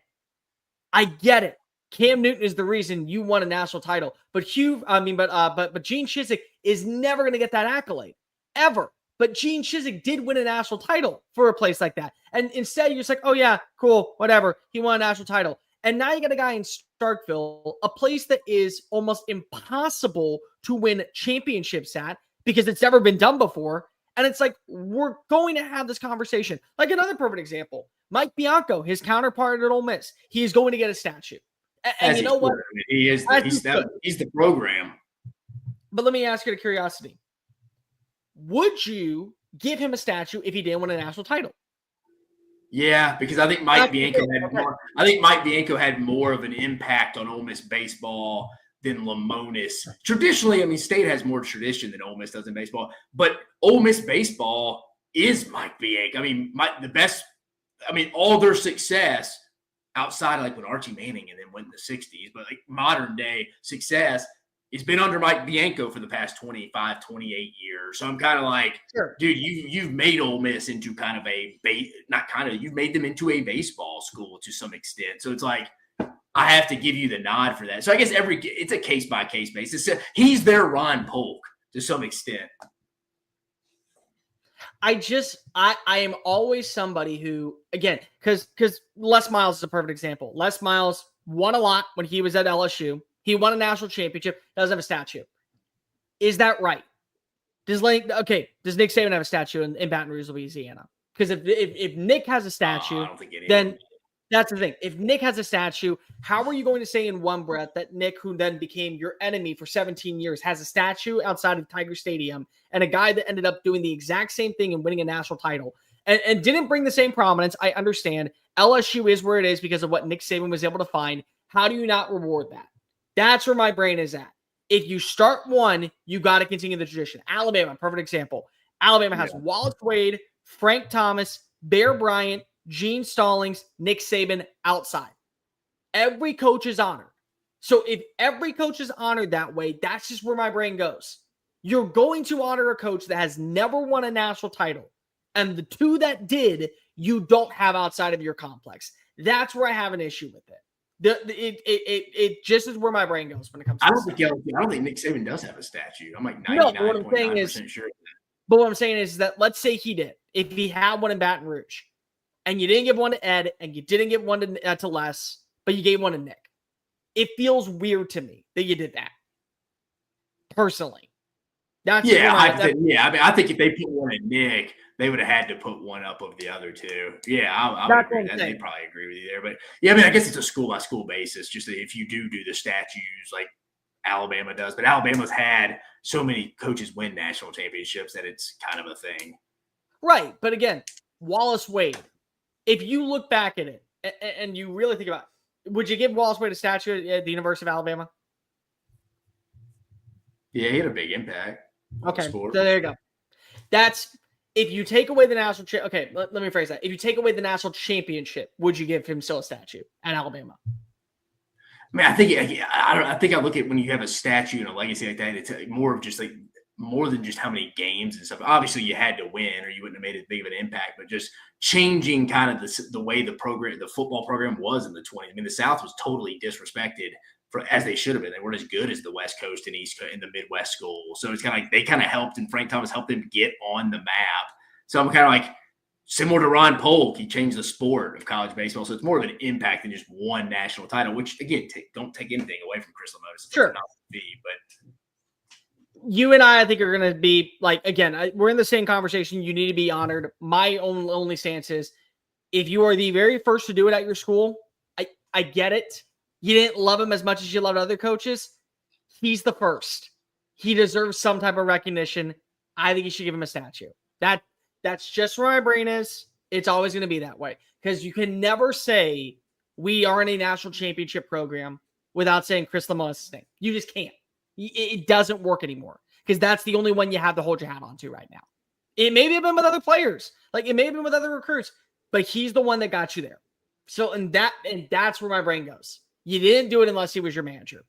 I get it. Cam Newton is the reason you won a national title, but Gene Chizik is never going to get that accolade ever. But Gene Chizik did win a national title for a place like that, and instead you're just like, oh yeah, cool, whatever. He won a national title, and now you got a guy in Starkville, a place that is almost impossible to win championships at because it's never been done before. And it's like we're going to have this conversation. Like another perfect example, Mike Bianco, his counterpart at Ole Miss, he is going to get a statue. And you know what? I mean, he's the program. But let me ask you a curiosity. Would you give him a statue if he didn't win a national title? Yeah, because I think Mike Bianco had more. I think Mike Bianco had more of an impact on Ole Miss baseball than Lemonis. Traditionally, I mean, State has more tradition than Ole Miss does in baseball. But Ole Miss baseball is Mike Bianco. I mean, all their success outside of like when Archie Manning and then went in the 60s, but like modern day success has been under Mike Bianco for the past 25, 28 years. So I'm kind of like, sure, dude, you've made Ole Miss into kind of you've made them into a baseball school to some extent. So it's like, I have to give you the nod for that. So I guess it's a case by case basis. He's their Ron Polk to some extent. I am always somebody who, again, because Les Miles is a perfect example. Les Miles won a lot when he was at LSU. He won a national championship. Doesn't have a statue. Is that right? Does Nick Saban have a statue in Baton Rouge, Louisiana? Because if Nick has a statue, then that's the thing. If Nick has a statue, how are you going to say in one breath that Nick, who then became your enemy for 17 years, has a statue outside of Tiger Stadium, and a guy that ended up doing the exact same thing and winning a national title and didn't bring the same prominence? I understand. LSU is where it is because of what Nick Saban was able to find. How do you not reward that? That's where my brain is at. If you start one, you got to continue the tradition. Alabama, perfect example. Alabama has Wallace Wade, Frank Thomas, Bear Bryant, Gene Stallings, Nick Saban outside. Every coach is honored. So if every coach is honored that way, that's just where my brain goes. You're going to honor a coach that has never won a national title. And the two that did, you don't have outside of your complex. That's where I have an issue with it. It just is where my brain goes when it comes to I don't think Nick Saban does have a statue. I'm like 99.9% sure. But what I'm saying is that let's say he did. If he had one in Baton Rouge, and you didn't give one to Ed, and you didn't give one to Les, but you gave one to Nick, it feels weird to me that you did that. Personally. I think if they put one in Nick, they would have had to put one up of the other two. Yeah, I would agree. They probably agree with you there. But yeah, I mean, I guess it's a school by school basis. Just that if you do the statues like Alabama does, but Alabama's had so many coaches win national championships that it's kind of a thing. Right, but again, Wallace Wade. If you look back at it and you really think about it, would you give Wallace Wade a statue at the University of Alabama? Yeah, he had a big impact. Okay, so there you go. That's if you take away the national let me rephrase that. If you take away the national championship, would you give him still a statue at Alabama? I mean, I think I look at when you have a statue and a legacy like that, it's more of just like more than just how many games and stuff. Obviously, you had to win, or you wouldn't have made as big of an impact. But just changing kind of the way the football program was in the 20s. I mean, the South was totally disrespected as they should have been. They weren't as good as the West Coast and East Coast and the Midwest schools. So it's kind of like they kind of helped, and Frank Thomas helped them get on the map. So I'm kind of like similar to Ron Polk. He changed the sport of college baseball. So it's more of an impact than just one national title, which, again, don't take anything away from Chris Lemonis. Sure. But you and I think, are going to be like, again, we're in the same conversation. You need to be honored. My only stance is if you are the very first to do it at your school, I get it. You didn't love him as much as you loved other coaches. He's the first. He deserves some type of recognition. I think you should give him a statue. That's just where my brain is. It's always going to be that way because you can never say we are in a national championship program without saying Chris Lemonis' name. You just can't. It doesn't work anymore because that's the only one you have to hold your hat on to right now. It may have been with other players, like it may have been with other recruits, but he's the one that got you there. So, and that's where my brain goes. You didn't do it unless he was your manager.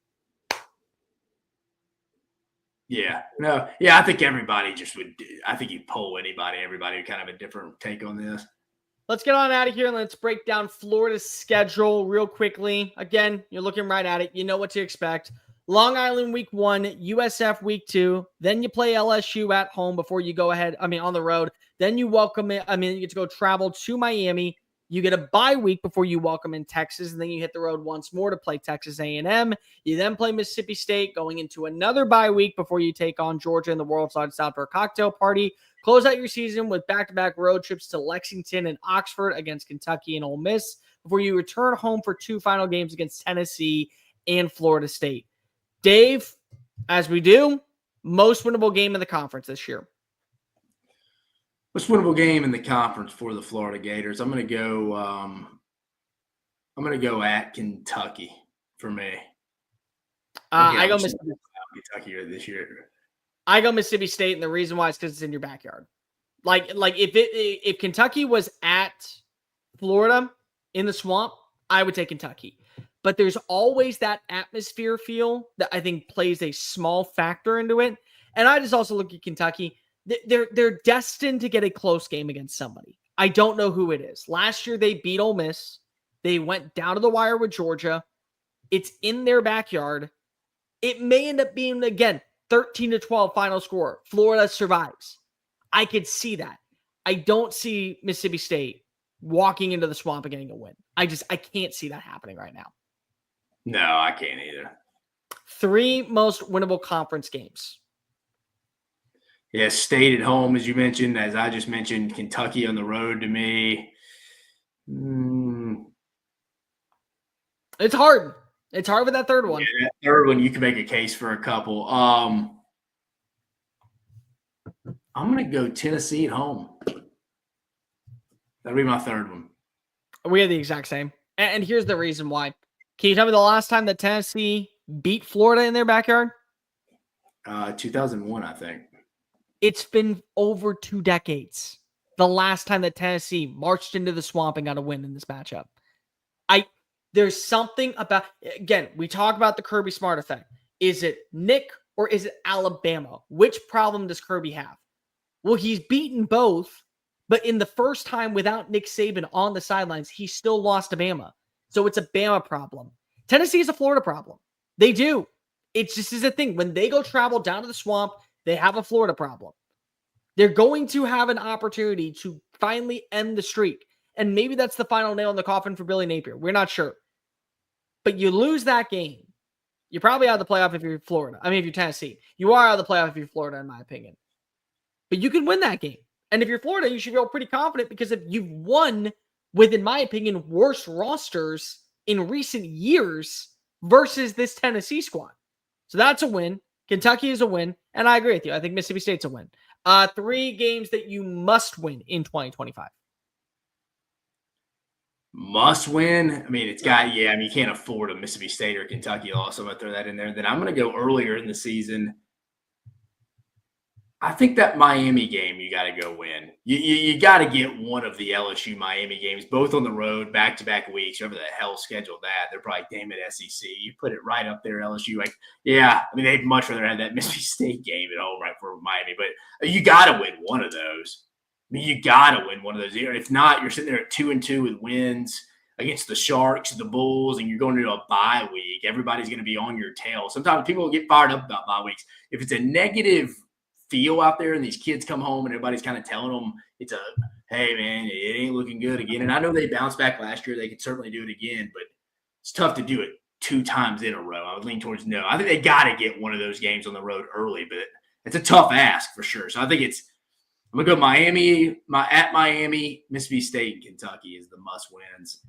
Yeah. No. Yeah, I think everybody just would. I think you'd poll everybody would kind of have a different take on this. Let's get on out of here and let's break down Florida's schedule real quickly. Again, you're looking right at it. You know what to expect. Long Island week 1, USF week 2. Then you play LSU at home before you go ahead. on the road. Then you you get to go travel to Miami. You get a bye week before you welcome in Texas, and then you hit the road once more to play Texas A&M. You then play Mississippi State, going into another bye week before you take on Georgia in the World Series Outdoor Cocktail Party. Close out your season with back-to-back road trips to Lexington and Oxford against Kentucky and Ole Miss before you return home for 2 final games against Tennessee and Florida State. Dave, as we do, most winnable game in the conference this year. Most winnable game in the conference for the Florida Gators. I'm going to go at Kentucky for me. I go Mississippi. Kentucky this year. I go Mississippi State, and the reason why is because it's in your backyard. Like if Kentucky was at Florida in the Swamp, I would take Kentucky. But there's always that atmosphere feel that I think plays a small factor into it. And I just also look at Kentucky. They're destined to get a close game against somebody. I don't know who it is. Last year they beat Ole Miss. They went down to the wire with Georgia. It's in their backyard. It may end up being, again, 13-12 final score. Florida survives. I could see that. I don't see Mississippi State walking into the Swamp and getting a win. I can't see that happening right now. No, I can't either. 3 most winnable conference games. Yeah, State at home, as you mentioned. As I just mentioned, Kentucky on the road to me. It's hard. It's hard with that third one. Yeah, that third one, you can make a case for a couple. I'm going to go Tennessee at home. That'll be my third one. We have the exact same. And here's the reason why. Can you tell me the last time that Tennessee beat Florida in their backyard? 2001, I think. It's been over 2 decades. The last time that Tennessee marched into the Swamp and got a win in this matchup. There's something about, again, we talk about the Kirby Smart effect. Is it Nick or is it Alabama? Which problem does Kirby have? Well, he's beaten both, but in the first time without Nick Saban on the sidelines, he still lost to Bama. So it's a Bama problem. Tennessee is a Florida problem. They do. It just is a thing. When they go travel down to the Swamp, they have a Florida problem. They're going to have an opportunity to finally end the streak. And maybe that's the final nail in the coffin for Billy Napier. We're not sure. But you lose that game, you're probably out of the playoff if you're Florida. I mean, if you're Tennessee. You are out of the playoff if you're Florida, in my opinion. But you can win that game. And if you're Florida, you should feel pretty confident because if you've won with, in my opinion, worse rosters in recent years versus this Tennessee squad. So that's a win. Kentucky is a win. And I agree with you. I think Mississippi State's a win. 3 games that you must win in 2025. Must win. I mean, you can't afford a Mississippi State or Kentucky loss. I'm going to throw that in there. Then I'm going to go earlier in the season. I think that Miami game you got to go win. You got to get one of the LSU Miami games, both on the road, back-to-back weeks, whoever the hell scheduled that. They're probably, damn it, SEC. You put it right up there, LSU. They'd much rather have that Mississippi State game at home right for Miami. But you got to win one of those. I mean, you got to win one of those. If not, you're sitting there at 2-2 with wins against the Sharks, the Bulls, and you're going to do a bye week. Everybody's going to be on your tail. Sometimes people get fired up about bye weeks. If it's a negative feel out there and these kids come home and everybody's kind of telling them hey, man, it ain't looking good again. And I know they bounced back last year. They could certainly do it again, but it's tough to do it 2 times in a row. I would lean towards no. I think they got to get one of those games on the road early, but it's a tough ask for sure. So I think I'm going to go Miami, Mississippi State, and Kentucky is the must-wins.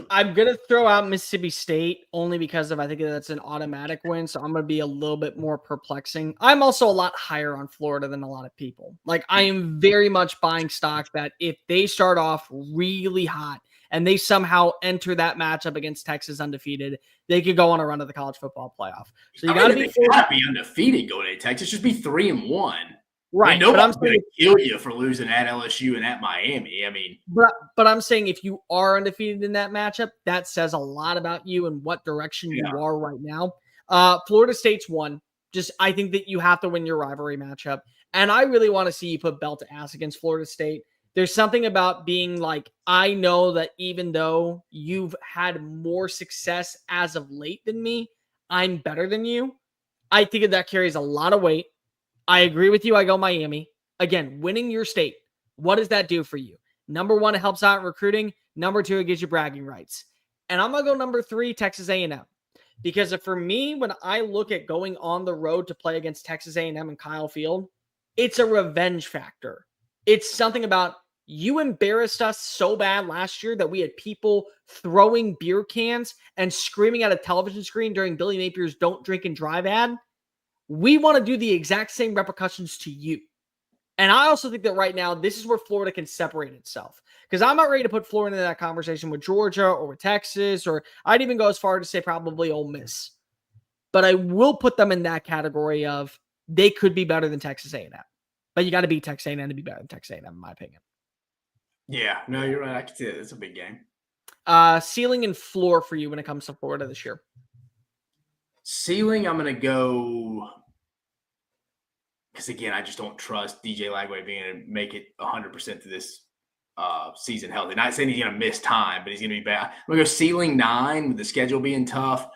I'm going to throw out Mississippi State only because I think that's an automatic win, so I'm going to be a little bit more perplexing. I'm also a lot higher on Florida than a lot of people. I am very much buying stock that if they start off really hot and they somehow enter that matchup against Texas undefeated, they could go on a run to the college football playoff. So you got to be undefeated going to Texas. Just be 3-1. Right. Nobody's going to kill you for losing at LSU and at Miami. I mean, but I'm saying if you are undefeated in that matchup, that says a lot about you and what direction you are right now. Florida State's one. I think that you have to win your rivalry matchup. And I really want to see you put belt to ass against Florida State. There's something about being I know that even though you've had more success as of late than me, I'm better than you. I think that carries a lot of weight. I agree with you. I go Miami. Again, winning your state. What does that do for you? Number 1, it helps out in recruiting. Number 2, it gives you bragging rights. And I'm going to go number 3, Texas A&M. Because for me, when I look at going on the road to play against Texas A&M and Kyle Field, It's a revenge factor. It's something about you embarrassed us so bad last year that we had people throwing beer cans and screaming at a television screen during Billy Napier's Don't Drink and Drive ad. We want to do the exact same repercussions to you. And I also think that right now, this is where Florida can separate itself. Because I'm not ready to put Florida into that conversation with Georgia or with Texas, or I'd even go as far to say probably Ole Miss. But I will put them in that category of they could be better than Texas A&M. But you got to beat Texas A&M to be better than Texas A&M, in my opinion. Yeah, no, you're right. I can see it. It's a big game. Ceiling and floor for you when it comes to Florida this year. Ceiling, I'm going to go because, again, I just don't trust DJ Lagway being able to make it 100% to this season healthy. Not saying he's going to miss time, but he's going to be bad. I'm going to go ceiling 9 with the schedule being tough,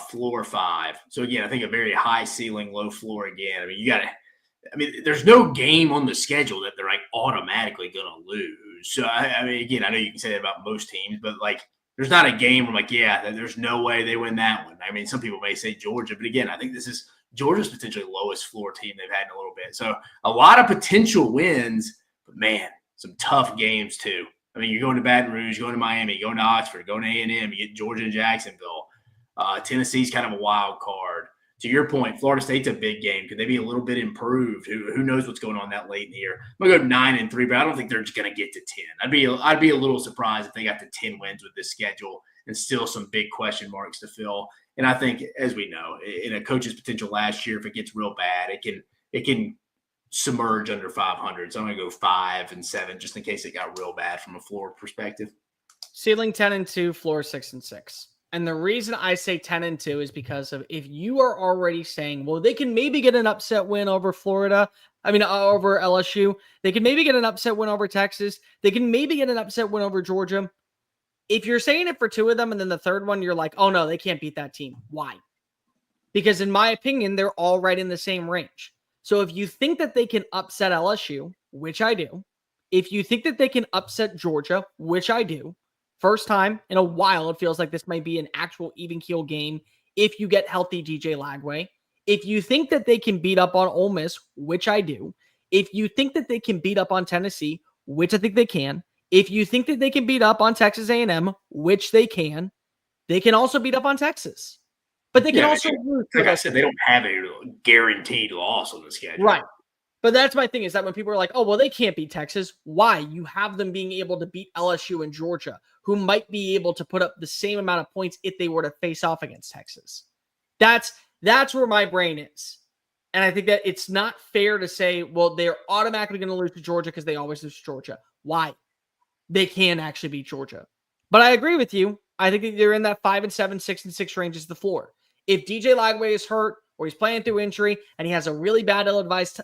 floor 5. So, again, I think a very high ceiling, low floor again. I mean, there's no game on the schedule that they're like automatically going to lose. So, I mean, again, I know you can say that about most teams, but like there's not a game where I'm like, yeah, there's no way they win that one. I mean, some people may say Georgia, but again, I think this is Georgia's potentially lowest floor team they've had in a little bit. So a lot of potential wins, but man, some tough games too. I mean, you're going to Baton Rouge, going to Miami, going to Oxford, going to A&M, you get Georgia and Jacksonville. Tennessee's kind of a wild card. To your point, Florida State's a big game. Could they be a little bit improved? Who knows what's going on that late in the year? I'm gonna go 9-3, but I don't think they're just gonna get to 10. I'd be a little surprised if they got to 10 wins with this schedule and still some big question marks to fill. And I think, as we know, in a coach's potential last year, if it gets real bad, it can submerge under 500. So I'm gonna go 5-7 just in case it got real bad from a floor perspective. Ceiling 10-2, floor 6-6. And the reason I say 10-2 is because of if you are already saying, well, they can maybe get an upset win over Florida. Over LSU. They can maybe get an upset win over Texas. They can maybe get an upset win over Georgia. If you're saying it for 2 of them and then the third one, you're like, oh no, they can't beat that team. Why? Because in my opinion, they're all right in the same range. So if you think that they can upset LSU, which I do, if you think that they can upset Georgia, which I do, first time in a while, it feels like this might be an actual even keel game if you get healthy DJ Lagway. If you think that they can beat up on Ole Miss, which I do. If you think that they can beat up on Tennessee, which I think they can. If you think that they can beat up on Texas A&M, which they can also beat up on Texas. But they can also lose. Like I said, they don't have a guaranteed loss on the schedule. Right. But that's my thing is that when people are like, oh, well, they can't beat Texas. Why? You have them being able to beat LSU and Georgia, who might be able to put up the same amount of points if they were to face off against Texas. That's where my brain is. And I think that it's not fair to say, well, they're automatically going to lose to Georgia because they always lose to Georgia. Why? They can actually beat Georgia. But I agree with you. I think that they're in that 5-7, 6-6 range is the floor. If DJ Lagway is hurt, or he's playing through injury, and he has a really bad ill-advised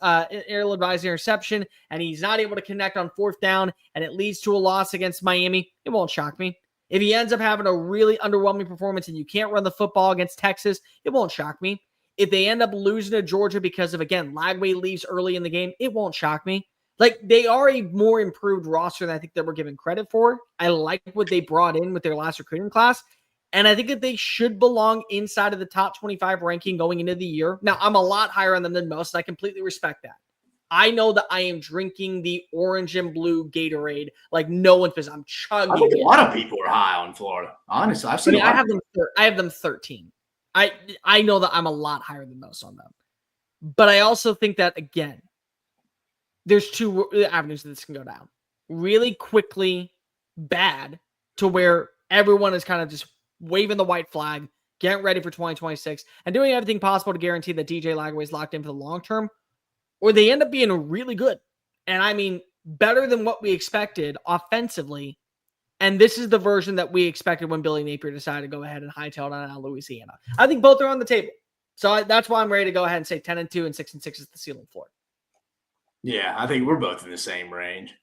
interception, and he's not able to connect on 4th down, and it leads to a loss against Miami, it won't shock me. If he ends up having a really underwhelming performance and you can't run the football against Texas, it won't shock me. If they end up losing to Georgia because of, again, Lagway leaves early in the game, it won't shock me. Like, they are a more improved roster than I think they were given credit for. I like what they brought in with their last recruiting class. And I think that they should belong inside of the top 25 ranking going into the year. Now, I'm a lot higher on them than most, and I completely respect that. I know that I am drinking the orange and blue Gatorade like no one's business. I'm chugging I think it. a lot of people are high on Florida. Honestly, I've seen. I have them 13. I know that I'm a lot higher than most on them. But I also think that, again, there's 2 avenues that this can go down. Really quickly bad to where everyone is kind of just waving the white flag, getting ready for 2026, and doing everything possible to guarantee that DJ Lagway is locked in for the long term, or they end up being really good. And I mean, better than what we expected offensively. And this is the version that we expected when Billy Napier decided to go ahead and hightail it out of Louisiana. I think both are on the table. So that's why I'm ready to go ahead and say 10-2 and 6-6 is the ceiling floor. Yeah, I think we're both in the same range.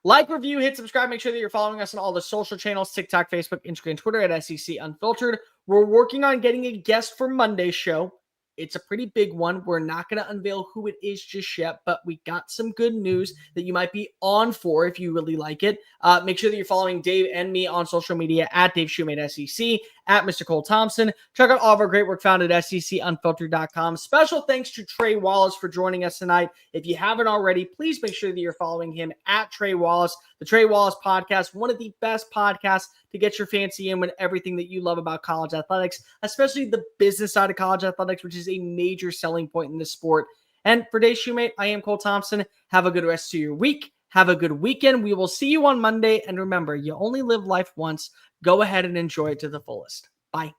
Like, review, hit subscribe. Make sure that you're following us on all the social channels, TikTok, Facebook, Instagram, Twitter at SEC Unfiltered. We're working on getting a guest for Monday's show. It's a pretty big one. We're not going to unveil who it is just yet, but we got some good news that you might be on for if you really like it. Make sure that you're following Dave and me on social media at Dave Shumate SEC, at Mr. Cole Thompson. Check out all of our great work found at SECUnfiltered.com. Special thanks to Trey Wallace for joining us tonight. If you haven't already, please make sure that you're following him at Trey Wallace. The Trey Wallace Podcast, one of the best podcasts to get your fancy in with everything that you love about college athletics, especially the business side of college athletics, which is a major selling point in this sport. And for Dave Shumate, I am Cole Thompson. Have a good rest of your week. Have a good weekend. We will see you on Monday. And remember, you only live life once. Go ahead and enjoy it to the fullest. Bye.